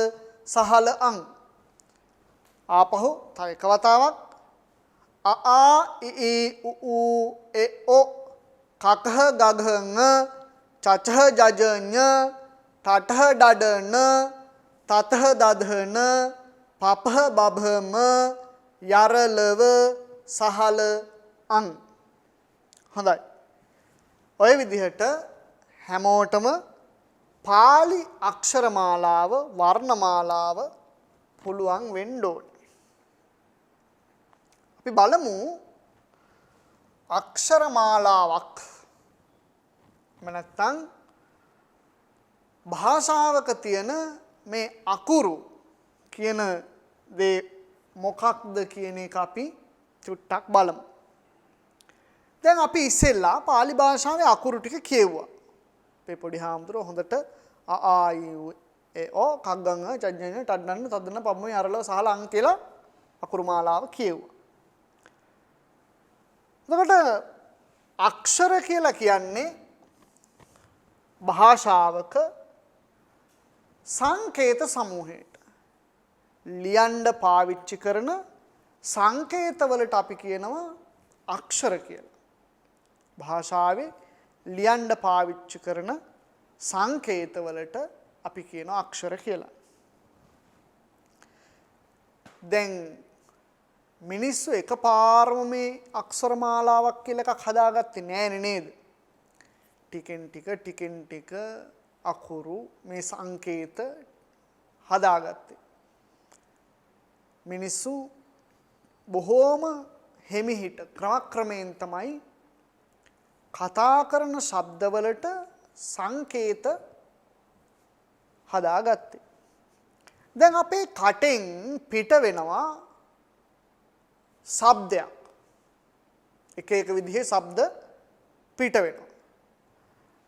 සහල අං. ආපහු තව එක වතාවක්. අ इ उ ए ओ කකහ ගග ङ චචහ ජජ ඤ තතහ දඩ න තතහ දධ න පපහ බභ ම යරලව සහල අං. හොඳයි. ඔය විදිහට හැමෝටම පාලි අක්ෂර මාලාව වර්ණමාලාව පුළුවන් වෙන්න ඕනේ. අපි බලමු අක්ෂර මාලාවක් එහෙම නැත්නම් භාෂාවක තියෙන මේ අකුරු කියන දේ මොකක්ද කියන එක අපි චුට්ටක් බලමු. දැන් අපි ඉස්සෙල්ලා පාලි භාෂාවේ අකුරු ටික කියවුවා. අපේ පොඩි හාමුදුරුවෝ හොඳට අ යි ඒ ඕ කග්ගං චජ්ජන තඩන්න තදන්න පම්ම යරලව සහල අං කියලා අකුරු මාලාව කියවුවා. එතකොට අක්ෂර කියලා කියන්නේ භාෂාවක සංකේත සමූහයට ලියන්න පාවිච්චි කරන සංකේතවලට අපි කියනවා අක්ෂර කියලා. භාෂාවේ ලියන්න පාවිච්චි කරන සංකේතවලට අපි කියනවා අක්ෂර කියලා. දැන් මිනිස්සු එකපාරම මේ අක්ෂර මාලාවක් කියලා එකක් හදාගත්තේ නෑනේ නේද? ටිකෙන් ටික අකුරු මේ සංකේත හදාගත්තේ. මිනිස්සු බොහෝම හිමිහිට ක්‍රමක්‍රමයෙන් තමයි කතා කරන ශබ්දවලට සංකේත හදාගත්තේ. දැන් අපේ කටෙන් පිට වෙනවා ශබ්දයක්. එක එක විදිහේ ශබ්ද පිට වෙනවා.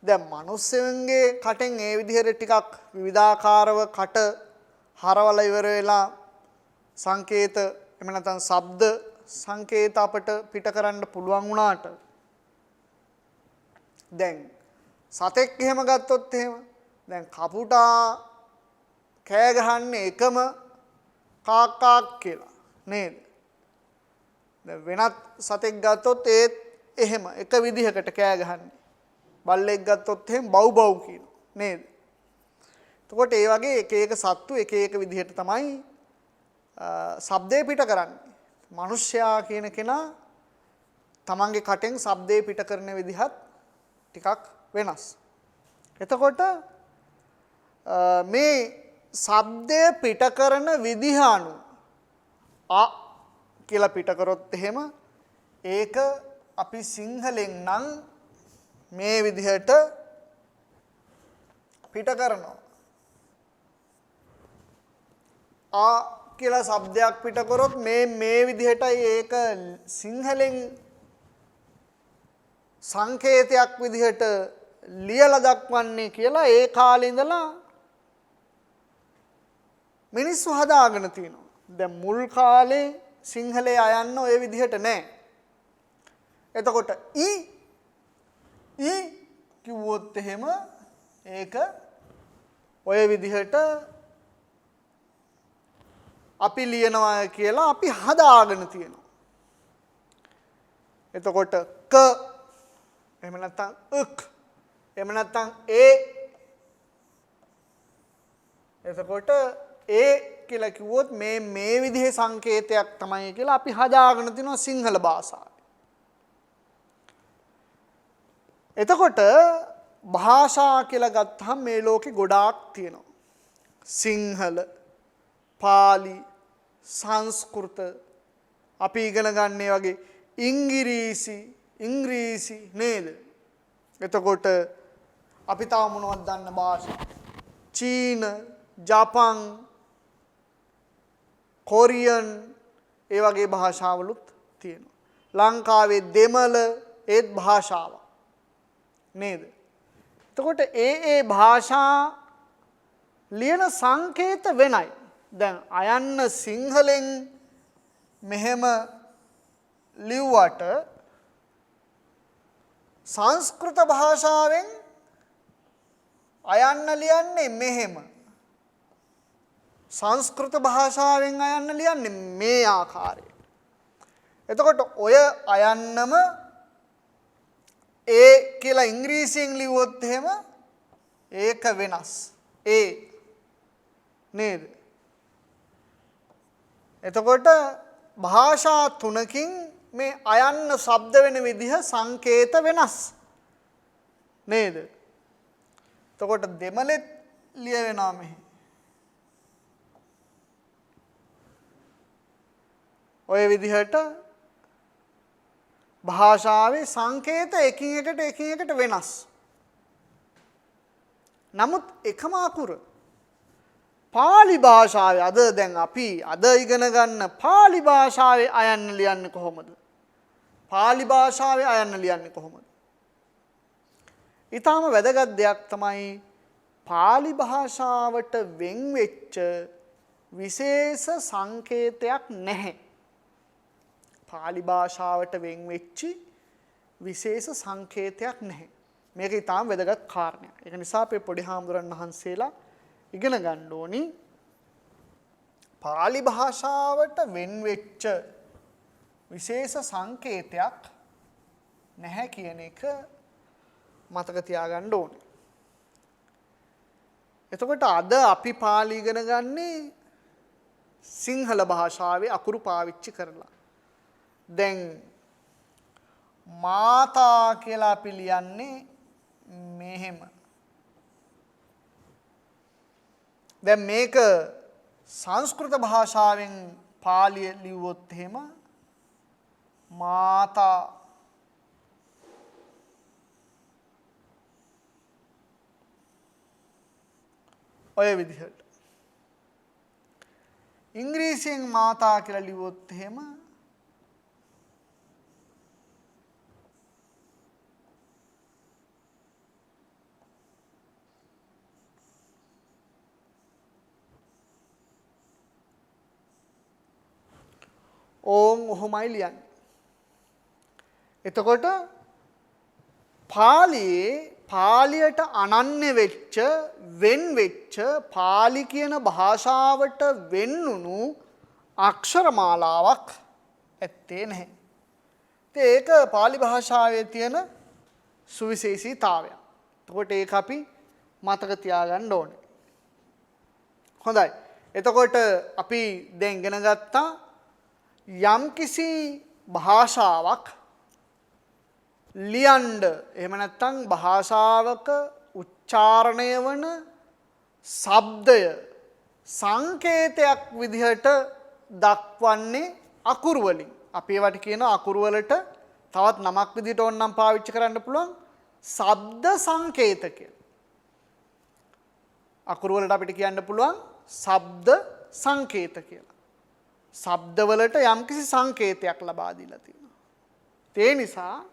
දැන් මිනිස්සුන්ගේ කටෙන් ඒ විදිහට ටිකක් විවිධාකාරව කට හරවලා ඉවර වෙලා සංකේත එහෙම නැත්නම් ශබ්ද සංකේත අපට පිට කරන්න පුළුවන් වුණාට දැන් සතෙක් එහෙම ගත්තොත් එහෙම දැන් කපුටා කෑ ගහන්නේ එකම කාක් කාක් කියලා නේද? දැන් වෙනත් සතෙක් ගත්තොත් ඒත් එහෙම එක විදිහකට කෑ ගහන්නේ. බල්ලෙක් ගත්තොත් එහෙම බව් බව් කියනවා නේද? එතකොට ඒ වගේ එක එක සත්තු එක එක විදිහට තමයි ශබ්දේ පිට කරන්නේ. මිනිස්සයා කියන කෙනා තමන්ගේ කටෙන් ශබ්දේ පිට කරන විදිහත් ටිකක් වෙනස්. එතකොට මේ ශබ්දය පිට කරන විදිහ අනුව කියලා පිට කරොත් එහෙම ඒක අපි සිංහලෙන් නම් මේ විදිහට පිට කරනවා. කියලා શબ્දයක් පිට කරොත් මේ විදිහටයි ඒක සිංහලෙන් සංකේතයක් විදිහට ලියලා දක්වන්නේ කියලා ඒ කාලේ ඉඳලා මිනිස්සු හදාගෙන තිනවා. දැන් මුල් කාලේ සිංහලේ අයන්න ඔය විදිහට නෑ. එතකොට ඊ කිව්වොත් එහෙම ඒක ඔය විදිහට අපි ලියනවා කියලා අපි හදාගෙන තියෙනවා. එතකොට ක එහෙම නැත්නම් ක් එහෙම නැත්නම් එතකොට කියලා කිව්වොත් මේ විදිහේ සංකේතයක් තමයි කියලා අපි හදාගෙන තිනවා සිංහල භාෂාවේ. එතකොට භාෂා කියලා ගත්තහම මේ ලෝකේ ගොඩාක් තියෙනවා. සිංහල, පාලි, සංස්කෘත, අපි ඉගෙන ගන්නේ වගේ ඉංග්‍රීසි නේද? එතකොට අපි තව මොනවද දන්න භාෂා? චීන, ජපන්, කොරියන් ඒ වගේ භාෂාවලුත් තියෙනවා. ලංකාවේ දෙමළ ඒත් භාෂාවක් නේද? එතකොට ඒ භාෂා ලියන සංකේත වෙනයි. දැන් අයන්න සිංහලෙන් මෙහෙම ලිව්වට සංස්කෘත භාෂාවෙන් අයන්න ලියන්නේ මෙහෙම. සංස්කෘත භාෂාවෙන් අයන්න ලියන්නේ මේ ආකාරයට. එතකොට ඔය අයන්නම කියලා ඉංග්‍රීසියෙන් ලිව්වොත් එහෙම ඒක වෙනස්. නේද? එතකොට භාෂා තුනකින් මේ අයන්න ශබ්ද වෙන විදිහ සංකේත වෙනස්. නේද? එතකොට දෙමළෙත් ලියවෙනවා මෙහි. ඔය විදිහට භාෂාවේ සංකේත එකින් එකට වෙනස්. නමුත් එකම අකුර පාලි භාෂාවේ අපි ඉගෙන ගන්න පාලි භාෂාවේ අයන්න ලියන්නේ කොහොමද? පාලි භාෂාවේ අයන්න ලියන්නේ කොහොමද? ඊටාම වැදගත් දෙයක් තමයි පාලි භාෂාවට වෙන් වෙච්ච විශේෂ සංකේතයක් නැහැ. පාලි භාෂාවට වෙන් වෙච්චි විශේෂ සංකේතයක් නැහැ. මේක ඊටාම වැදගත් කාරණයක්. ඒක නිසා අපේ පොඩි හාමුදුරන් වහන්සේලා ඉගෙන ගන්න ඕනි පාලි භාෂාවට වෙන් වෙච්ච විශේෂ සංකේතයක් නැහැ කියන එක මතක තියාගන්න ඕනේ. එතකොට අද අපි පාලි ඉගෙන ගන්නේ සිංහල භාෂාවේ අකුරු පාවිච්චි කරලා. දැන් මාතා කියලා අපි ලියන්නේ මෙහෙම. දැන් මේක සංස්කෘත භාෂාවෙන් පාලිය ලිව්වොත් එහෙම මාතා ඔය විදිහට. ඉංග්‍රීසියෙන් මාතා කියලා ලිව්වොත් එහෙම ඕම් ඔහොමයි ලියන්නේ. එතකොට පාලියට අනන්‍ය වෙච්ච වෙන් වෙච්ච පාලි කියන භාෂාවට වෙන්නුණු අක්ෂර මාලාවක් ඇත්තේ නැහැ. ඒක පාලි භාෂාවේ තියෙන සුවිශේෂීතාවය. එතකොට ඒක අපි මතක තියාගන්න ඕනේ. හොඳයි. එතකොට අපි දැන් ඉගෙන ගත්තා යම්කිසි භාෂාවක් ලියන්න එහෙම නැත්නම් භාෂාවක උච්චාරණය වන ශබ්දය සංකේතයක් විදිහට දක්වන්නේ අකුරු වලින්. අපි ඒවට කියන අකුරු වලට තවත් නමක් විදිහට ඕනනම් පාවිච්චි කරන්න පුළුවන් ශබ්ද සංකේත කියලා. අකුරු වලට අපිට කියන්න පුළුවන් ශබ්ද සංකේත කියලා. ශබ්ද වලට යම්කිසි සංකේතයක් ලබා දීලා තියෙනවා. ඒ නිසා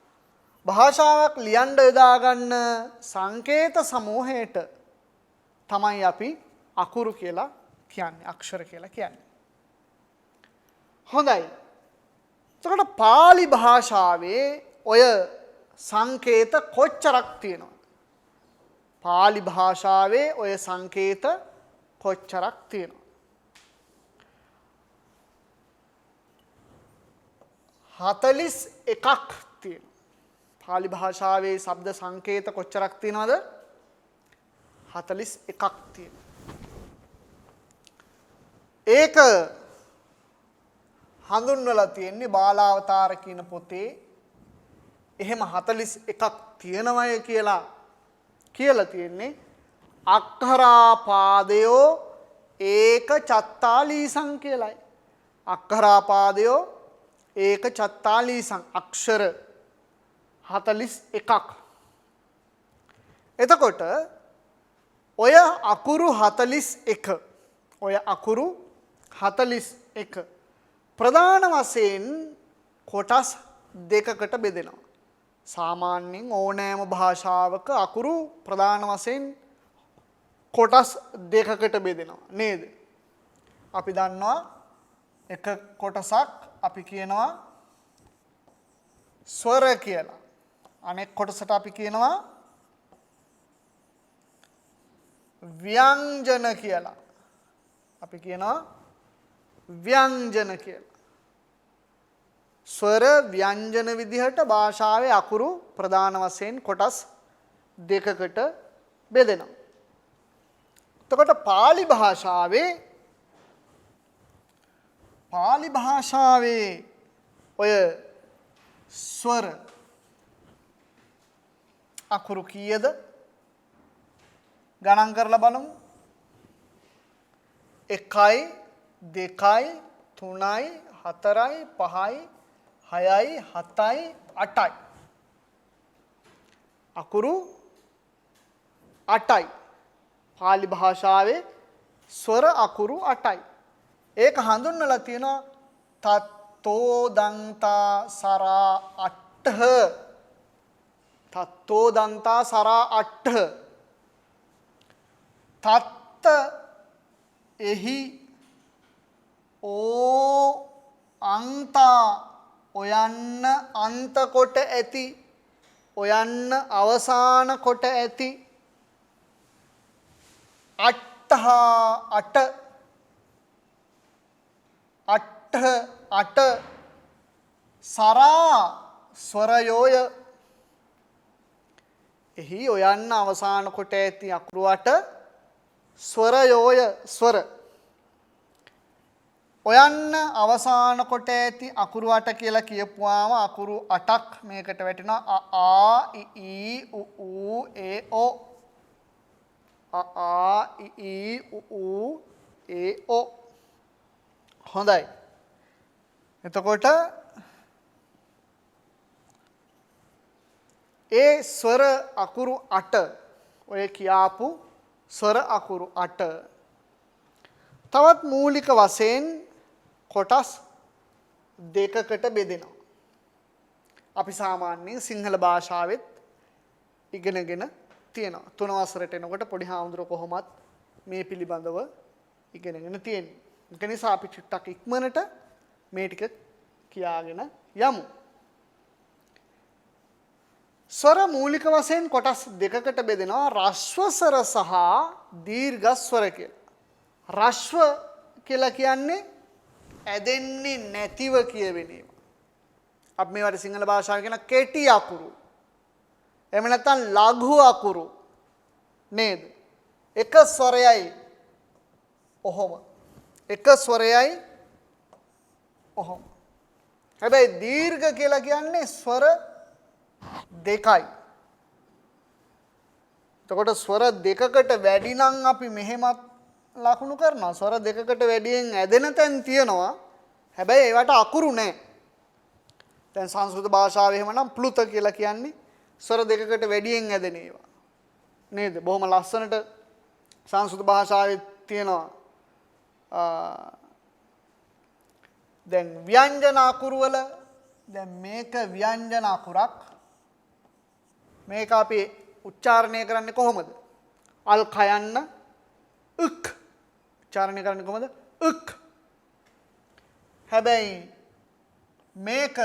භාෂාවක් ලියන්න යොදා ගන්න සංකේත සමූහයට තමයි අපි අකුරු කියලා කියන්නේ, අක්ෂර කියලා කියන්නේ. හොඳයි. එතකොට පාලි භාෂාවේ ඔය සංකේත කොච්චරක් තියෙනවද? පාලි භාෂාවේ ඔය සංකේත කොච්චරක් තියෙනවද? 41ක් තියෙනවා. පාලි භාෂාවේ ශබ්ද සංකේත කොච්චරක් තියෙනවද? 41ක් තියෙනවා. ඒක හඳුන්වලා තියෙන්නේ බාලාවතාර කියන පොතේ. එහෙම 41ක් තියෙනවය කියලා තියෙන්නේ අක්ඛරාපාදයෝ ඒක චත්තාලීසං කියලායි. අක්ඛරාපාදයෝ ඒක චත්තාලීසං අක්ෂර 41ක්. එතකොට ඔය අකුරු 41 ප්‍රධාන වශයෙන් කොටස් දෙකකට බෙදෙනවා. සාමාන්‍යයෙන් ඕනෑම භාෂාවක අකුරු ප්‍රධාන වශයෙන් කොටස් දෙකකට බෙදෙනවා නේද? අපි දන්නවා එක කොටසක් අපි කියනවා ස්වර කියලා. අනෙක් කොටසට අපි කියනවා ව්‍යංජන කියලා. අපි කියනවා ව්‍යංජන කියලා. ස්වර ව්‍යංජන විදිහට භාෂාවේ අකුරු ප්‍රධාන වශයෙන් කොටස් දෙකකට බෙදෙනවා. එතකොට පාලි භාෂාවේ ඔය ස්වර අකුරු කීයද? ගණන් කරලා බලමු. 1යි 2යි 3යි 4යි 5යි 6යි 7යි 8යි. අකුරු 8යි. පාලි භාෂාවේ ස්වර අකුරු 8යි. ඒක හඳුන්වලා තියෙනවා තත්තෝ දන්තා සරා අට්ඨ. තත්තෝ දන්තා සරා අට්ඨ. තත්ත එහි ඕ අන්තා ඔයන්න අන්ත කොට ඇති, ඔයන්න අවසාන කොට ඇති, අට්ඨා අට, අට්ඨ අට, සරා ස්වරයෝය. එහි ඔයන්න අවසාන කොට ඇති අකුරු අට ස්වරයෝය ස්වර. ඔයන්න අවසාන කොට ඇති අකුරු අට කියලා කියපුවාම අකුරු 8ක් මේකට වැටෙනවා. ආ ඊ ඌ ඒ ඕ. ආ ඊ ඌ ඒ ඕ. හොඳයි. එතකොට ඒ ස්වර අකුරු 8 ඔය කියාපු ස්වර අකුරු 8 තවත් මූලික වශයෙන් කොටස් දෙකකට බෙදෙනවා. අපි සාමාන්‍යයෙන් සිංහල භාෂාවෙත් ඉගෙනගෙන තියෙනවා. 3 වසරට එනකොට පොඩි හාමුදුරුවෝ කොහොමත් මේ පිළිබඳව ඉගෙනගෙන තියෙන්නේ. ඒක නිසා අපි චුට්ටක් ඉක්මනට මේ ටික කියාගෙන යමු. ස්වර මූලික වශයෙන් කොටස් දෙකකට බෙදෙනවා. රස්ව ස්වර සහ දීර්ඝ ස්වර කියලා. රස්ව කියලා කියන්නේ ඇදෙන්නේ නැතිව කියවෙන ඒවා. අපි මේවට සිංහල භාෂාවේ කියන කෙටි අකුරු. එහෙම නැත්නම් ලඝු අකුරු නේද? එක ස්වරයයි ඔහොම. එක ස්වරයයි ඔහොම. හැබැයි දීර්ඝ කියලා කියන්නේ ස්වර දෙකයි. එතකොට ස්වර දෙකකට වැඩි නම් අපි මෙහෙමත් ලකුණු කරනවා. ස්වර දෙකකට වැඩියෙන් ඇදෙන තැන් තියෙනවා. හැබැයි ඒවට අකුරු නැහැ. දැන් සංස්කෘත භාෂාවේ එහෙමනම් ප්ලුත කියලා කියන්නේ ස්වර දෙකකට වැඩියෙන් ඇදෙන ඒවා. නේද? බොහොම ලස්සනට සංස්කෘත භාෂාවේ තියෙනවා. දැන් ව්‍යංජන අකුරු වල දැන් මේක ව්‍යංජන අකුරක්. මේක අපි උච්චාරණය කරන්නේ කොහොමද? අල් කයන්න උක්. උච්චාරණය කරන්නේ කොහොමද? උක්. හැබැයි මේක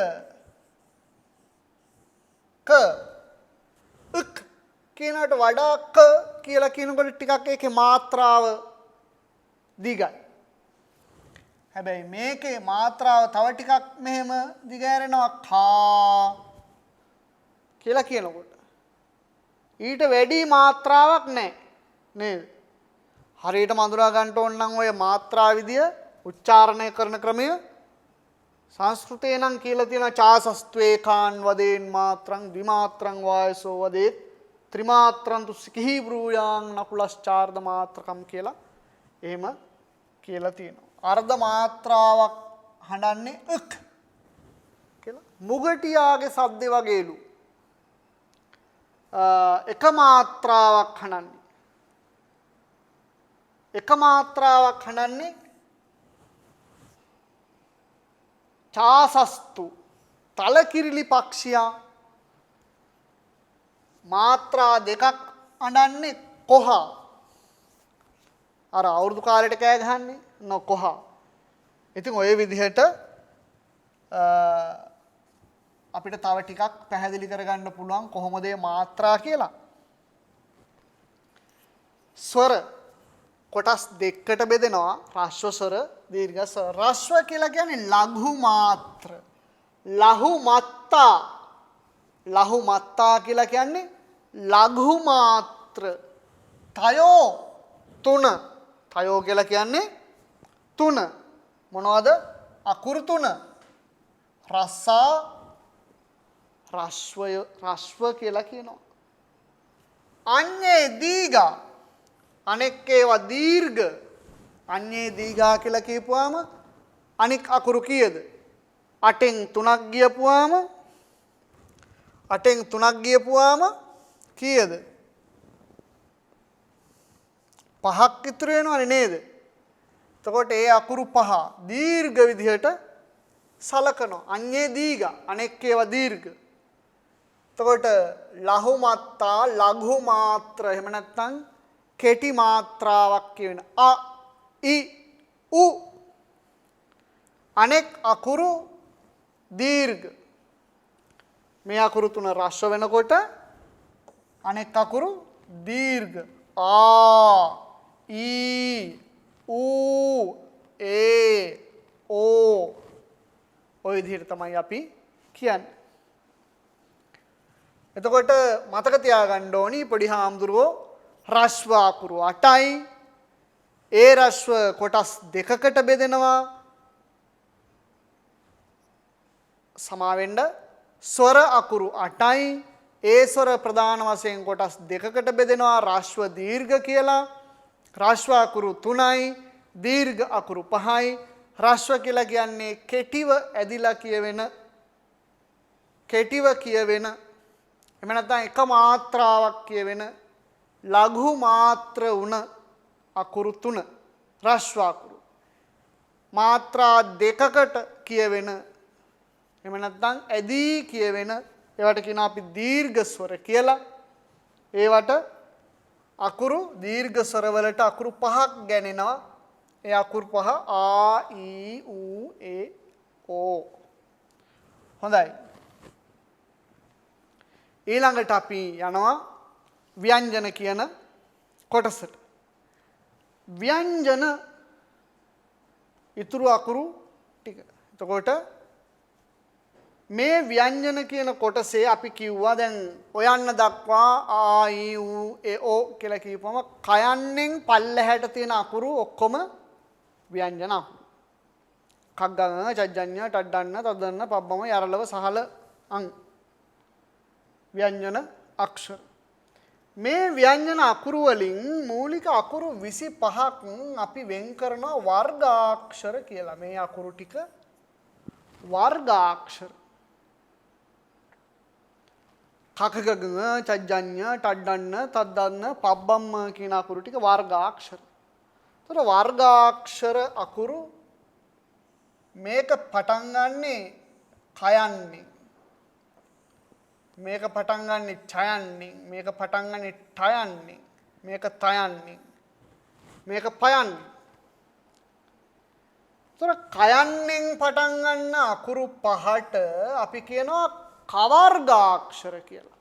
ක උක් කියනකට වඩා ක කියලා කියනකොට ටිකක් ඒකේ මාත්‍රාව දිගයි. හැබැයි මේකේ මාත්‍රාව තව ටිකක් මෙහෙම දිගෑරෙනවා කා කියලා කියනකොට. ඊට වැඩි මාත්‍රාවක් නැහැ නේද? හරියටම අඳුරා ගන්න ඕන නම් ඔය මාත්‍රා විදිය උච්චාරණය කරන ක්‍රමය සංස්කෘතේ නම් කියලා තියෙන චාසස්ත්වේකාන් වදේන් මාත්‍රං ද්විමාත්‍රං වායසෝ වදේත් ත්‍රිමාත්‍රං තුස්සිකහි බ්‍රූයාං නකුලස්චාර්ද මාත්‍රකම් කියලා එහෙම කියලා තියෙනවා. අර්ධ මාත්‍රාවක් හඬන්නේ උක් කියලා. මුගටියාගේ සද්ද වගේලු. එක මාත්‍රාවක් හඬන්නේ. එක මාත්‍රාවක් හඬන්නේ චාසස්තු තලකිරිලි පක්ෂියා. මාත්‍රා දෙකක් අඬන්නේ කොහා. අර අවුරුදු කාලෙට කෑ ගහන්නේ නොකොහා. ඉතින් ඔය විදිහට අපිට තව ටිකක් පැහැදිලි කරගන්න පුළුවන් කොහොමද මේ මාත්‍රා කියලා. ස්වර කොටස් දෙකකට බෙදෙනවා. රස්ව ස්වර, දීර්ඝ ස්වර. රස්ව කියලා කියන්නේ ලඝු මාත්‍ර. ලහු මත්තා. ලහු මත්තා කියලා කියන්නේ ලඝු මාත්‍ර. තයෝ තුන. තයෝ කියලා කියන්නේ තුන. මොනවද? අකුරු තුන. රස්සා රස්ව කියලා කියනවා. අඤ්ඤේ දීඝා අනෙක් ඒවා දීර්ඝ. අඤ්ඤේ දීඝා කියලා කියපුවාම අනික් අකුරු කීයද? 8න් 3ක් ගියපුවාම කීයද? 5ක් ඉතුරු වෙනවනේ නේද? එතකොට ඒ අකුරු 5 දීර්ඝ විදිහට සලකනවා. අඤ්ඤේ දීඝා අනෙක් ඒවා දීර්ඝ. එතකොට ලහු මත්තා ලඝු මාත්‍ර එහෙම නැත්නම් කෙටි මාත්‍රාවක් කියන අ ඉ උ අනෙක් අකුරු දීර්ඝ. මේ අකුරු තුන රස්ව වෙනකොට අනෙක් අකුරු දීර්ඝ. ආ ඊ ඌ ඒ ඕ ඔය විදිහට තමයි අපි කියන්නේ. එතකොට මතක තියාගන්න ඕනි පොඩි හාමුදුරුවෝ රස්ව අකුරු 8යි. ඒ රස්ව කොටස් දෙකකට බෙදෙනවා. සමාවෙන්න ස්වර අකුරු 8යි. ඒ ස්වර ප්‍රධාන වශයෙන් කොටස් දෙකකට බෙදෙනවා. රස්ව දීර්ඝ කියලා. රස්ව අකුරු 3යි. දීර්ඝ අකුරු 5යි. රස්ව කියලා කියන්නේ කෙටිව ඇදිලා කියවෙන එහෙම නැත්නම් එක මාත්‍රාවක් කියවෙන ලඝු මාත්‍ර වුණ අකුරු 3 රස්ව අකුරු. මාත්‍රා දෙකකට කියවෙන එහෙම නැත්නම් ඇදී කියවෙන ඒවට කියනවා අපි දීර්ඝ ස්වර කියලා. ඒවට අකුරු දීර්ඝ ස්වර වලට අකුරු 5ක් ගැනෙනවා. ඒ අකුරු 5 ආ ඊ ඌ ඒ ඕ. හොඳයි. ඊළඟට අපි යනවා ව්‍යංජන කියන කොටසට. ව්‍යංජන ඉතුරු අකුරු ටික. එතකොට මේ ව්‍යංජන කියන කොටසේ අපි කිව්වා දැන් ඔයන්න දක්වා ආ ඊ ඌ ඒ ඕ කියලා කියපුවම කයන්නෙන් පල්ලෙහාට තියෙන අකුරු ඔක්කොම ව්‍යංජන අකුරු. කග්ගං චජ්ජඤ්ඤ ටඩ්ඩන්න තදන්න පබ්බම යරලව සහල අං ව්‍යංජන අක්ෂර. මේ ව්‍යංජන අකුරු වලින් මූලික අකුරු 25ක් අපි වෙන් කරනවා වර්ගාක්ෂර කියලා. මේ අකුරු ටික වර්ගාක්ෂර. කකගග චජ්ජඤ්ඤ ටඩ්ඩන්න තදන්න පබ්බම් කියන අකුරු ටික වර්ගාක්ෂර. ඒතර වර්ගාක්ෂර අකුරු මේක පටන් ගන්නේ කයන්නේ. මේක පටන් ගන්නේ ඡයන්නේ. මේක පටන් ගන්නේ ඨයන්නේ. මේක තයන්නේ. මේක පයන්නේ. ඒතර කයන්නෙන් පටන් ගන්න අකුරු පහට අපි කියනවා කවර්ගාක්ෂර කියලා.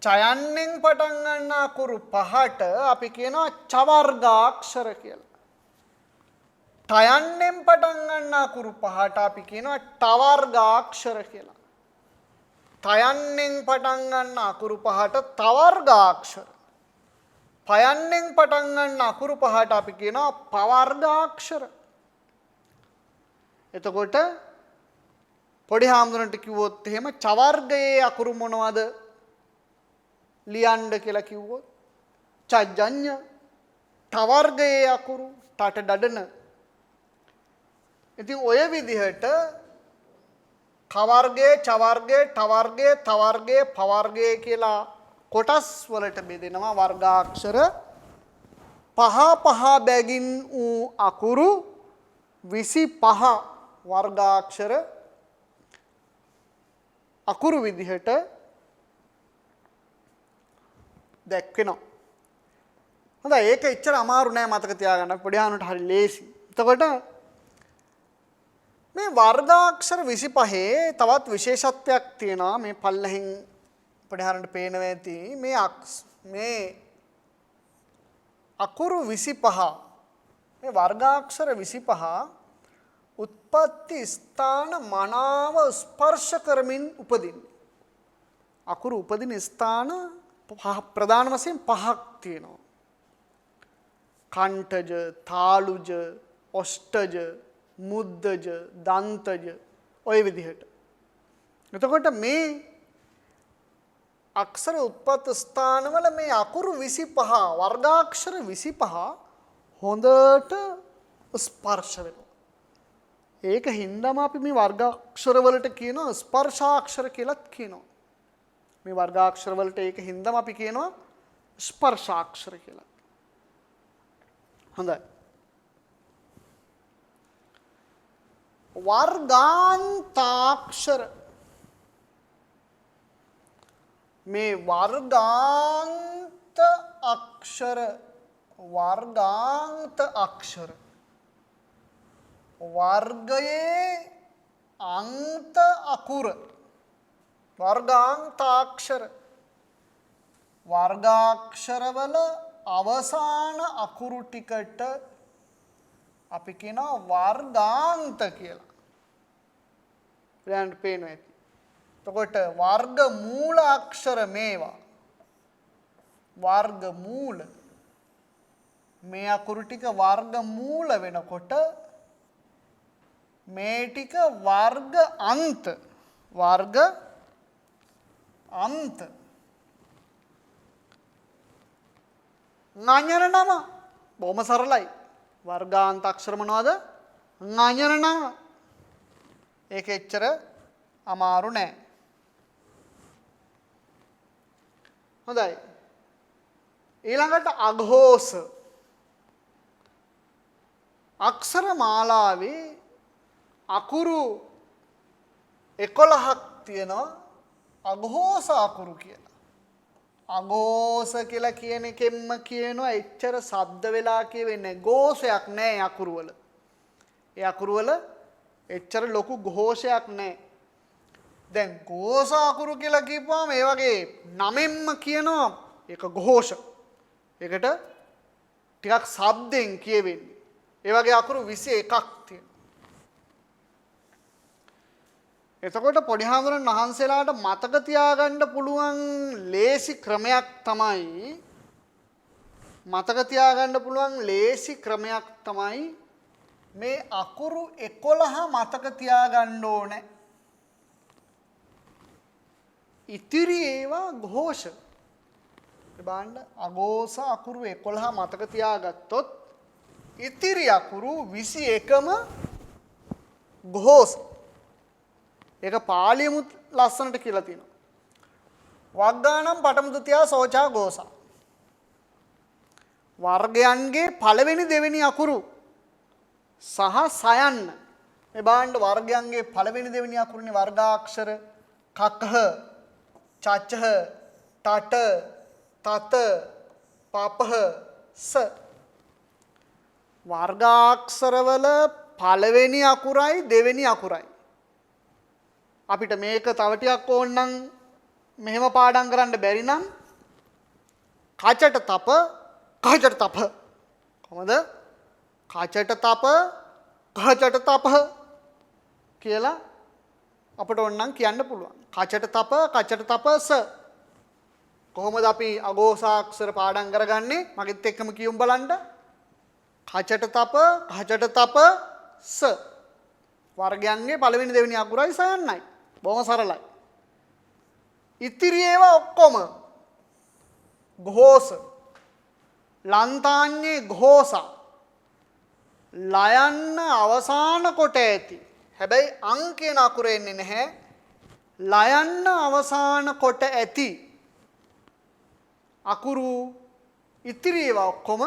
ඡයන්නෙන් පටන් ගන්න අකුරු පහට අපි කියනවා චවර්ගාක්ෂර කියලා. ඨයන්නෙන් පටන් ගන්න අකුරු පහට අපි කියනවා ටවර්ගාක්ෂර කියලා. තයන්නෙන් පටන් ගන්න අකුරු පහට තවර්ගාක්ෂර. පයන්නෙන් පටන් ගන්න අකුරු පහට අපි කියනවා පවර්ගාක්ෂර. එතකොට පොඩි හාමුදුරන්ට කිව්වොත් එහෙම චවර්ගයේ අකුරු මොනවද ලියන්න කියලා කිව්වොත් චජ්ජඤ්ඤ. ටවර්ගයේ අකුරු ටට ඩඩන. ඉතින් ඔය විදිහට කවර්ගයේ චවර්ගයේ ටවර්ගයේ තවර්ගයේ පවර්ගයේ කියලා කොටස් වලට බෙදෙනවා වර්ගාක්ෂර. පහ පහ බැගින් වූ අකුරු 25 වර්ගාක්ෂර අකුරු විදිහට දැක්වෙනවා. හොඳයි ඒක එච්චර අමාරු නෑ මතක තියාගන්න. පොඩි ආනුට හරි ලේසි. එතකොට මේ වර්ගාක්ෂර 25 තවත් විශේෂත්වයක් තියෙනවා. මේ පල්ලෙහින් පොඩි ආනුට පේනවා ඇති මේ අකුරු 25 මේ වර්ගාක්ෂර 25 උත්පත්ති ස්ථාන මනාව ස්පර්ශ කරමින් උපදින්නේ. අකුරු උපදින ස්ථාන ප්‍රධාන වශයෙන් 5ක් තියෙනවා. කණ්ඨජ, තාලුජ, ඔෂ්ඨජ, මුද්දජ, දන්තජ ඔය විදිහට. එතකොට මේ අක්ෂර උත්පත් ස්ථානවල මේ අකුරු 25 වර්ගාක්ෂර 25 හොඳට ස්පර්ශ වෙනවා. ඒක හින්දාම අපි මේ වර්ගාක්ෂර වලට කියනවා ස්පර්ශාක්ෂර කියලාත් කියනවා. මේ වර්ගාක්ෂර වලට ඒක හින්දාම අපි කියනවා ස්පර්ශාක්ෂර කියලා. හොඳයි. වර්ගාන්තාක්ෂර මේ වර්ගාන්ත අක්ෂර වර්ගයේ අන්ත අකුර වර්ගාන්තාක්ෂර වර්ගාක්ෂරවල අවසාන අකුරු ටිකට අපි කියනවා වර්ගාන්ත කියලා. දැන් පේනවා ඇති. එතකොට වර්ග මූල අක්ෂර මේවා. වර්ග මූල මේ අකුරු ටික වර්ග මූල වෙනකොට මේ ටික වර්ග අන්ත ඥානන නම බොහොම සරලයි. වර්ගාන්ත අක්ෂර මොනවද? ඥානන නම. ඒක එච්චර අමාරු නෑ. හොඳයි. ඊළඟට අඝෝෂ අක්ෂර මාලාවේ අකුරු 11ක් තියෙනවා අඝෝෂ අකුරු කියලා. අඝෝෂ කියලා කියන එකෙන්ම කියනවා එච්චර ශබ්ද වෙලා කියවෙන්නේ ഘോഷයක් නෑ අකුරු වල. ඒ අකුරු වල එච්චර ලොකු ഘോഷයක් නෑ. දැන් ഘോഷ අකුරු කියලා කියපුවාම ඒ වගේ නමෙන්ම කියනවා ඒක ഘോഷ. ඒකට ටිකක් ශබ්දෙන් කියවෙන්නේ. ඒ වගේ අකුරු 21ක් තියෙනවා. එතකොට පොඩි හාමුදුරන් වහන්සේලාට මතක තියාගන්න පුළුවන් ලේසි ක්‍රමයක් තමයි මේ අකුරු 11 මතක තියාගන්න ඕනේ. ඉතිරි ඒවා ഘോഷ. බලන්න අഘോഷ අකුරු 11 මතක තියාගත්තොත් ඉතිරි අකුරු 21ම ഘോഷ. ඒක පාලියමුත් ලස්සනට කියලා තියෙනවා. වග්ගානම් පඨම ද්විතිය සෝචා ഘോഷා. වර්ගයන්ගේ පළවෙනි දෙවෙනි අකුරු සහ සයන්න. මේ බලන්න වර්ගයන්ගේ පළවෙනි දෙවෙනි අකුරුනේ වර්ගාක්ෂර කකහ, චචහ, තට, තත, පපහ, ස. වර්ගාක්ෂරවල පළවෙනි අකුරයි දෙවෙනි අකුරයි. අපිට මේක තව ටිකක් ඕනනම් මෙහෙම පාඩම් කරන්න බැරි නම් කචට තප කචට තප කොහොමද? කචට තප කචට තප කියලා අපිට ඕනනම් කියන්න පුළුවන්. කචට තප කචට තප ස. කොහොමද අපි අඝෝෂාක්ෂර පාඩම් කරගන්නේ? මගෙත් එක්කම කියමු බලන්න. කචට තප කචට තප ස. වර්ගයන්ගේ පළවෙනි දෙවෙනි අකුරයි සයන්නයි. බොහොම සරලයි. ඉතිරි ඒවා ඔක්කොම ഘോഷ. ලන්තාඤ්ඤේ ഘോഷා. ලයන්න අවසාන කොට ඇති. හැබැයි අං කියන අකුර එන්නේ නැහැ. ලයන්න අවසාන කොට ඇති අකුරු ඉතිරි ඒවා ඔක්කොම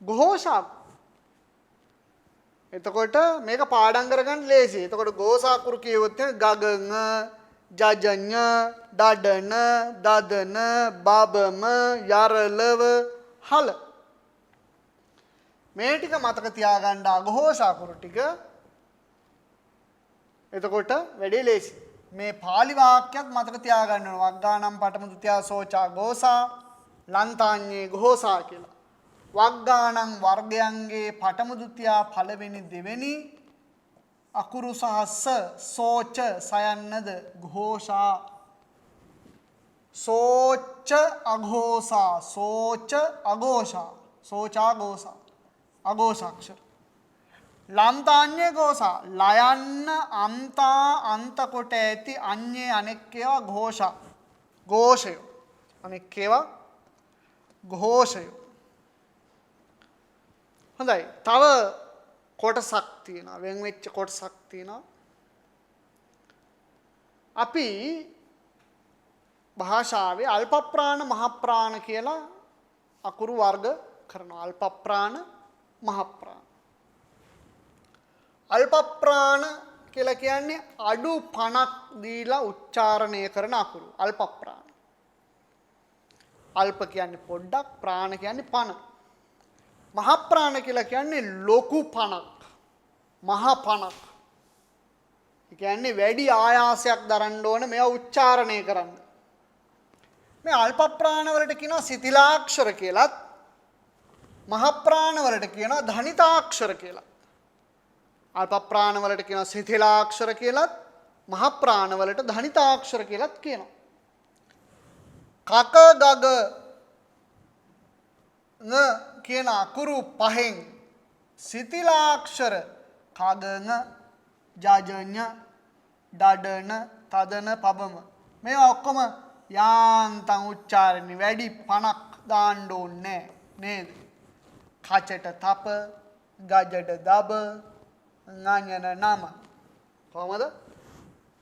ഘോഷා. එතකොට මේක පාඩම් කරගන්න ලේසියි. එතකොට ഘോഷා අකුරු කියවොත් ගගං, ජජඤ්ඤ, දඩන, දදන, බබම, යරලව, හල. මේ ටික මතක තියාගන්න අඝෝෂා අකුරු ටික. එතකොට වැඩි ලේසි. මේ pāli වාක්‍යයක් මතක තියාගන්න ඕන. වග්ගානම් පඨම ද්විතිය සෝචා ഘോഷා, ලන්තාඤ්ඤේ ഘോഷා කියලා. වග්ගානම් වර්ගයන්ගේ පඨම ද්විතිය පළවෙනි දෙවෙනි අකුරු සහ සෝච සයන්නද ഘോഷා. සෝච අഘോഷා, සෝච අഘോഷා, සෝචා ഘോഷා, අഘോഷාක්ෂර. ලන්තාඤ්ඤේ ഘോഷා, ලයන්න අන්තා අන්ත කොට ඇති අඤ්ඤේ අනෙක් ඒවා ഘോഷා, ഘോഷය. අනෙක් ඒවා ഘോഷය. හොඳයි. තව කොටසක් තියෙනවා. වෙන් වෙච්ච කොටසක් තියෙනවා. අපි භාෂාවේ අල්ප ප්‍රාණ මහ ප්‍රාණ කියලා අකුරු වර්ග කරනවා. අල්ප ප්‍රාණ මහ ප්‍රාණ. අල්ප ප්‍රාණ කියලා කියන්නේ අඩු පණක් දීලා උච්චාරණය කරන අකුරු. අල්ප ප්‍රාණ. අල්ප කියන්නේ පොඩ්ඩක්, ප්‍රාණ කියන්නේ පණ. මහ ප්‍රාණ කියලා කියන්නේ ලොකු පණක්, මහ පණක්. ඒ කියන්නේ වැඩි ආයාසයක් දරන්න ඕන මේවා උච්චාරණය කරන්න. මේ අල්ප ප්‍රාණ වලට කියනවා සිතිලාක්ෂර කියලාත්, මහ ප්‍රාණ වලට කියනවා ධනිතාක්ෂර කියලා. අල්ප ප්‍රාණ වලට කියනවා සිතිලාක්ෂර කියලාත්, මහ ප්‍රාණ වලට ධනිතාක්ෂර කියලාත් කියනවා. කක ගග න කියන අකුරු පහෙන් සිතිලාක්ෂර කගන, ජජඤ්ඤ, දඩන, තදන, පබම මේවා ඔක්කොම යාන්තම් උච්චාරණේ වැඩි පණක් දාන්න ඕනේ නේද? කචට තප, ගජට දබ, ඥානන නම. කොහමද?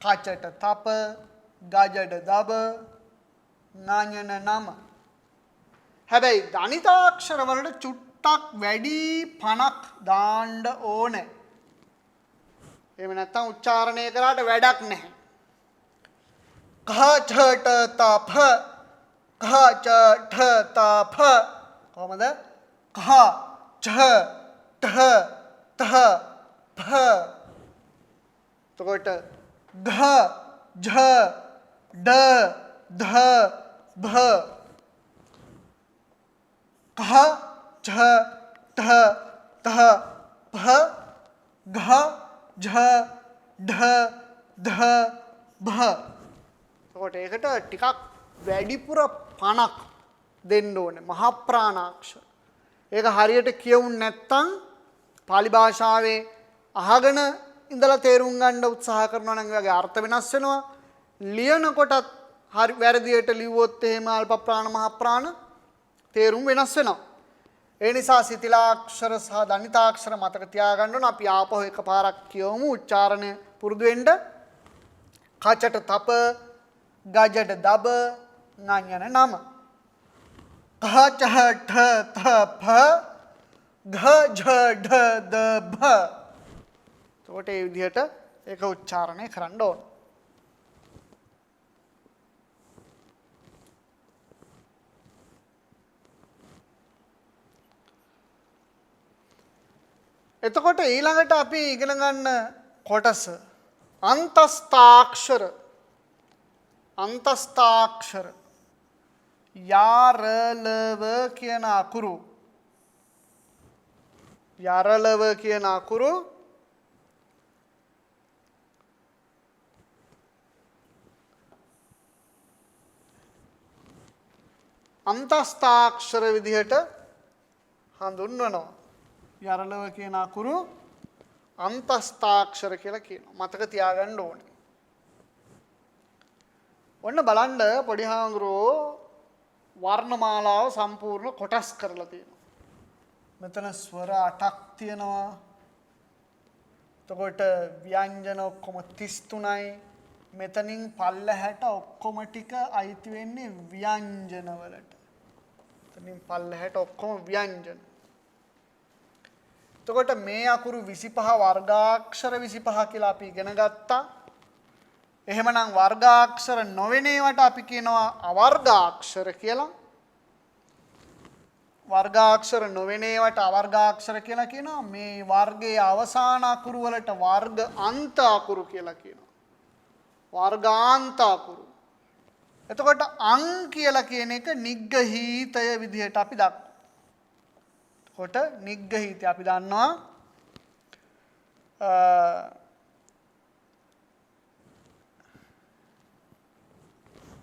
කචට තප, ගජට දබ, ඥානන නම. හැබැයි ධනිතාක්ෂර වලට චුට්ටක් වැඩි පණක් දාන්න ඕනේ. එහෙම නැත්නම් උච්චාරණය කරාට වැඩක් නැහැ. කචට තප, කචට තප. කොහමද? ක ච ඨ ත ප. එතකොට ඝ ఝ ඩ ධ භ. ක ඡ ඨ ත භ ඝ ఝ ઢ ධ භ. එතකොට ඒකට ටිකක් වැඩිපුර පණක් දෙන්න ඕනේ. මහ ප්‍රාණාක්ෂර. ඒක හරියට කියවුන් නැත්නම් පාලි භාෂාවේ අහගෙන ඉඳලා තේරුම් ගන්න උත්සාහ කරනවා නම් ඒගේ අර්ථ වෙනස් වෙනවා. ලියනකොටත් හරි වැරදියට ලිව්වොත් එහෙම අල්ප ප්‍රාණ මහ ප්‍රාණ තේරුම් වෙනස් වෙනවා. ඒ නිසා සිතිලාක්ෂර සහ දනිතාක්ෂර මතක තියාගන්න ඕන. අපි ආපහු එකපාරක් කියවමු උච්චාරණය පුරුදු වෙන්න. කචට තප, ගජට දබ, ඥාන නම. කච ඨ ත ෆ ග ජ ඩ ද භ. එතකොට මේ විදිහට ඒක උච්චාරණය කරන්න ඕන. එතකොට ඊළඟට අපි ඉගෙන ගන්න කොටස අන්තස්ථාක්ෂර. අන්තස්ථාක්ෂර යාරලව කියන අකුරු. යාරලව කියන අකුරු අන්තස්ථාක්ෂර විදිහට හඳුන්වනවා. යරලව කියන අකුරු අන්තස්ථාක්ෂර කියලා කියනවා. මතක තියාගන්න ඕනේ. ඔන්න බලන්න පොඩි හාමුදුරුවෝ වර්ණමාලාව සම්පූර්ණ කොටස් කරලා තියෙනවා. මෙතන ස්වර 8ක් තියෙනවා. එතකොට ව්‍යංජන ඔක්කොම 33යි. මෙතනින් පල්ලහැට ඔක්කොම ටික අයිති වෙන්නේ ව්‍යංජන වලට. එතනින් පල්ලහැට ඔක්කොම ව්‍යංජන. එතකොට මේ අකුරු 25 වර්ගාක්ෂර 25 කියලා අපි ඉගෙන ගත්තා. එහෙමනම් වර්ගාක්ෂර නොවන ඒවාට අපි කියනවා අවර්ගාක්ෂර කියලා. වර්ගාක්ෂර නොවන ඒවාට අවර්ගාක්ෂර කියලා කියනවා. මේ වර්ගයේ අවසාන අකුරු වලට වර්ග අන්ත අකුරු කියලා කියනවා. වර්ගාන්ත අකුරු. එතකොට අං කියලා කියන එක නිග්ගහීතය විදිහට අපි දක්වනවා. කොට නිග්ගහීතය අපි දන්නවා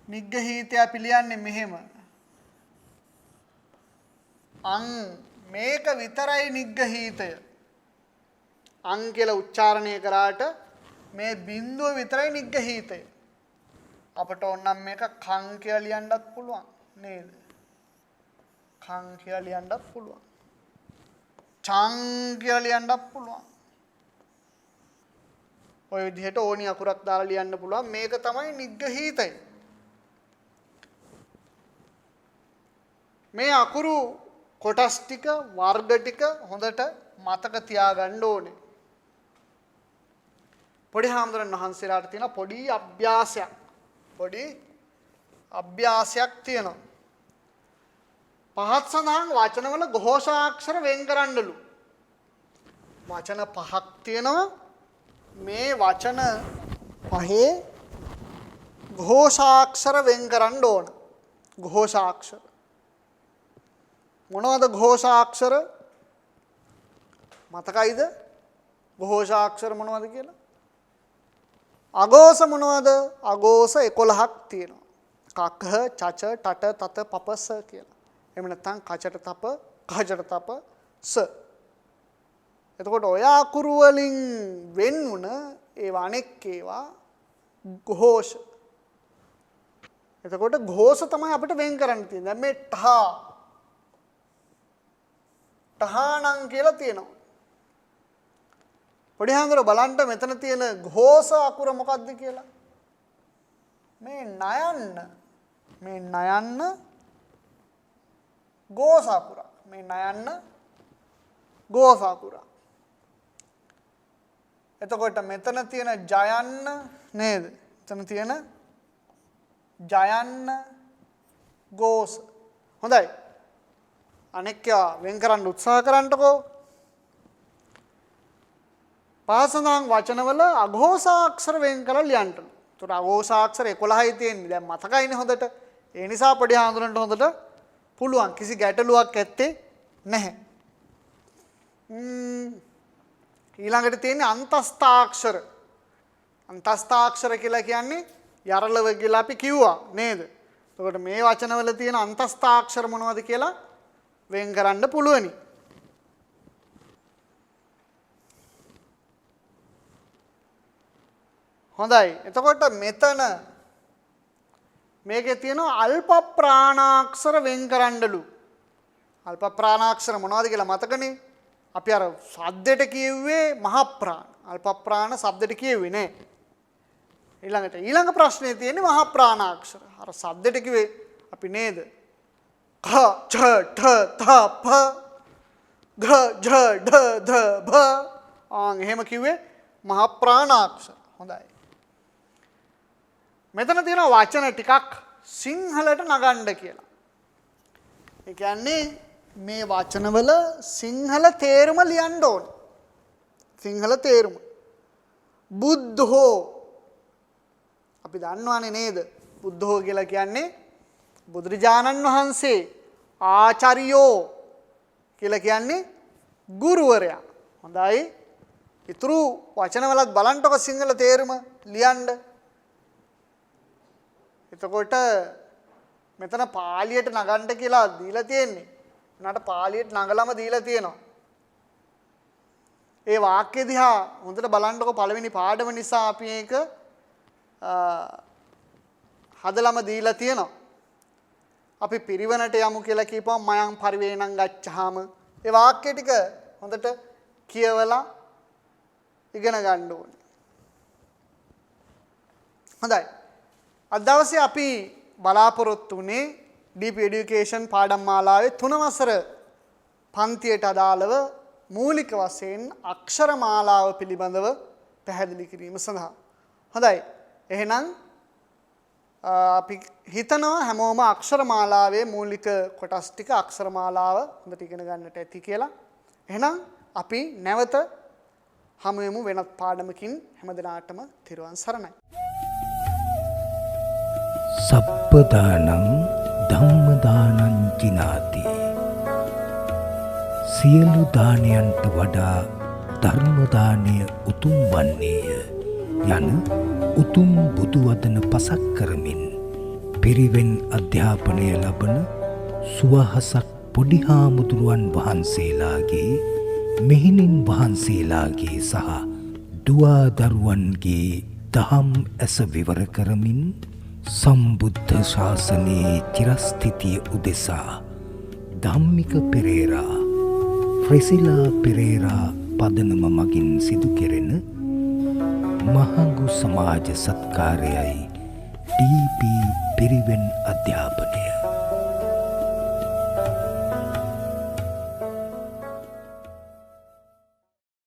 නිග්ගහීතය අපි ලියන්නේ මෙහෙම. අං මේක විතරයි නිග්ගහීතය. අං කියලා උච්චාරණය කරාට මේ බිඳුව විතරයි නිග්ගහීතය. අපට ඕනනම් මේක කං කියලා ලියන්නත් පුළුවන් නේද? කං කියලා ලියන්නත් පුළුවන්. චං කියලා ලියන්නත් පුළුවන්. ඔය විදිහට ඕනි අකුරක් දාලා ලියන්න පුළුවන්. මේක තමයි නිග්ගහීතය. මේ අකුරු කොටස් ටික වර්ග ටික හොඳට මතක තියාගන්න ඕනේ. පොඩි හාමුදුරන් වහන්සේලාට තියෙන පොඩි අභ්‍යාසයක්. පොඩි අභ්‍යාසයක් තියෙනවා. පහත් සඳහන් වචනවල ഘോഷාක්ෂර වෙන් කරන්නලු. වචන පහක් තියෙනවා. මේ වචන පහේ ഘോഷාක්ෂර වෙන් කරන්න ඕන. ഘോഷාක්ෂර මොනවද? ഘോഷාක්ෂර මතකයිද? ഘോഷාක්ෂර මොනවද කියලා? අගෝස මොනවද? අගෝස 11ක් තියෙනවා. කක, චච, ටට, තත, පප, ස කියලා. එහෙම නැත්නම් කචට තප, කජට තප, ස. එතකොට ඔය අකුරු වලින් වෙන් වුණ ඒවා අනෙක් ඒවා ഘോഷ. එතකොට ഘോഷ තමයි අපිට වෙන් කරන්න තියෙන්නේ. දැන් මේ ඨානං කියලා තියෙනවා. පොඩි හාමුදුරුවෝ බලන්න මෙතන තියෙන ഘോഷ අකුර මොකක්ද කියලා. මේ නයන්න. මේ නයන්න ഘോഷ අකුරක්. මේ නයන්න ഘോഷ අකුරක්. එතකොට මෙතන තියෙන ජයන්න නේද? මෙතන තියෙන ජයන්න ഘോഷ. හොඳයි. අනෙක් වෙන් කරන්න උත්සාහ කරන්නකෝ. පාසඳාන් වචනවල අඝෝෂාක්ෂර වෙන් කරලා ලියන්න. ඒතර අඝෝෂාක්ෂර 11යි තියෙන්නේ. දැන් මතකයිනේ හොඳට. ඒ නිසා පොඩි හාමුදුරන්ට හොඳට පුළුවන්. කිසි ගැටලුවක් ඇත්තේ නැහැ. ඊළඟට තියෙන්නේ අන්තස්ථාක්ෂර. අන්තස්ථාක්ෂර කියලා කියන්නේ යරලව කියලා අපි කිව්වා නේද? එතකොට මේ වචනවල තියෙන අන්තස්ථාක්ෂර මොනවද කියලා වෙන් කරන්න පුළුවනි. හොඳයි. එතකොට මෙතන මේකේ තියෙනවා අල්ප ප්‍රාණාක්ෂර වෙන් කරන්නලු. අල්ප ප්‍රාණාක්ෂර මොනවද කියලා මතකනේ? අපි අර සද්දෙට කියෙව්වේ මහ ප්‍රාණ. අල්ප ප්‍රාණ සද්දෙට කියෙව්වේ නෑ. ඊළඟ ප්‍රශ්නේ තියෙන්නේ මහ ප්‍රාණාක්ෂර. අර සද්දෙට කිව්වේ අපි නේද? ක ඡ ඨ ත ප ඝ ఝ ඩ ධ භ එහෙම කිව්වේ මහ ප්‍රාණාක්ෂර. හොඳයි. මෙතන තියෙන වචන ටිකක් සිංහලට නගන්න කියලා. ඒ කියන්නේ මේ වචනවල සිංහල තේරුම ලියන්න ඕන. සිංහල තේරුම. බුද්ධෝ අපි දන්නවනේ නේද? බුද්ධෝ කියලා කියන්නේ බුදුරජාණන් වහන්සේ. ආචාර්යෝ කියලා කියන්නේ ගුරුවරයා. හොඳයි. ඊතුරු වචනවලත් බලන්නකො සිංහල තේරුම ලියන්න. එතකොට මෙතන පාලියට නගන්න කියලා දීලා තියෙන්නේ. උනාට පාලියට නගලම දීලා තියෙනවා. ඒ වාක්‍ය දිහා හොඳට බලන්නකො පළවෙනි පාඩම නිසා අපි ඒක හදලම දීලා තියෙනවා. අපි පිරිවනට යමු කියලා කියපුවම මයං පරිවේණං ගච්ඡාම ඒ වාක්‍ය ටික හොඳට කියවලා ඉගෙන ගන්න ඕනේ. හොඳයි. අද දවසේ අපි බලාපොරොත්තු වුණේ ඩීප් এডুকেෂන් පාඩම් මාලාවේ 3 වසර පන්තියට අදාළව මූලික වශයෙන් අක්ෂර මාලාව පිළිබඳව පැහැදිලි කිරීම සඳහා. හොඳයි. එහෙනම් අපි හිතනවා හැමෝම අක්ෂර මාලාවේ මූලික කොටස් ටික අක්ෂර මාලාව හොඳට ඉගෙන ගන්නට ඇති කියලා. එහෙනම් අපි නැවත හමු වෙමු වෙනත් පාඩමකින්. හැමදෙනාටම තෙරුවන් සරණයි. සබ්බදානං ධම්මදානං ජිනාති. සියලු දානයන්ට වඩා ධර්ම දානය උතුම් වන්නේය යන උතුම් බුදු වදන පසක් කරමින් පිරිවෙන් අධ්‍යාපනය ලබන සුවහසක් පොඩි හාමුදුරුවන් වහන්සේලාගේ මෙහෙණින් වහන්සේලාගේ සහ දුවා දරුවන්ගේ දහම් ඇස විවර කරමින් සම්බුද්ධ ශාසනයේ චිරස්ථිතිය උදෙසා ධම්මික පෙරේරා ෆ්‍රෙසිලා පෙරේරා පදනම මගින් සිදු කෙරෙන මහඟු සමාජ සත්කාරයයි ටීපී පිරිවෙන් අධ්‍යාපනය.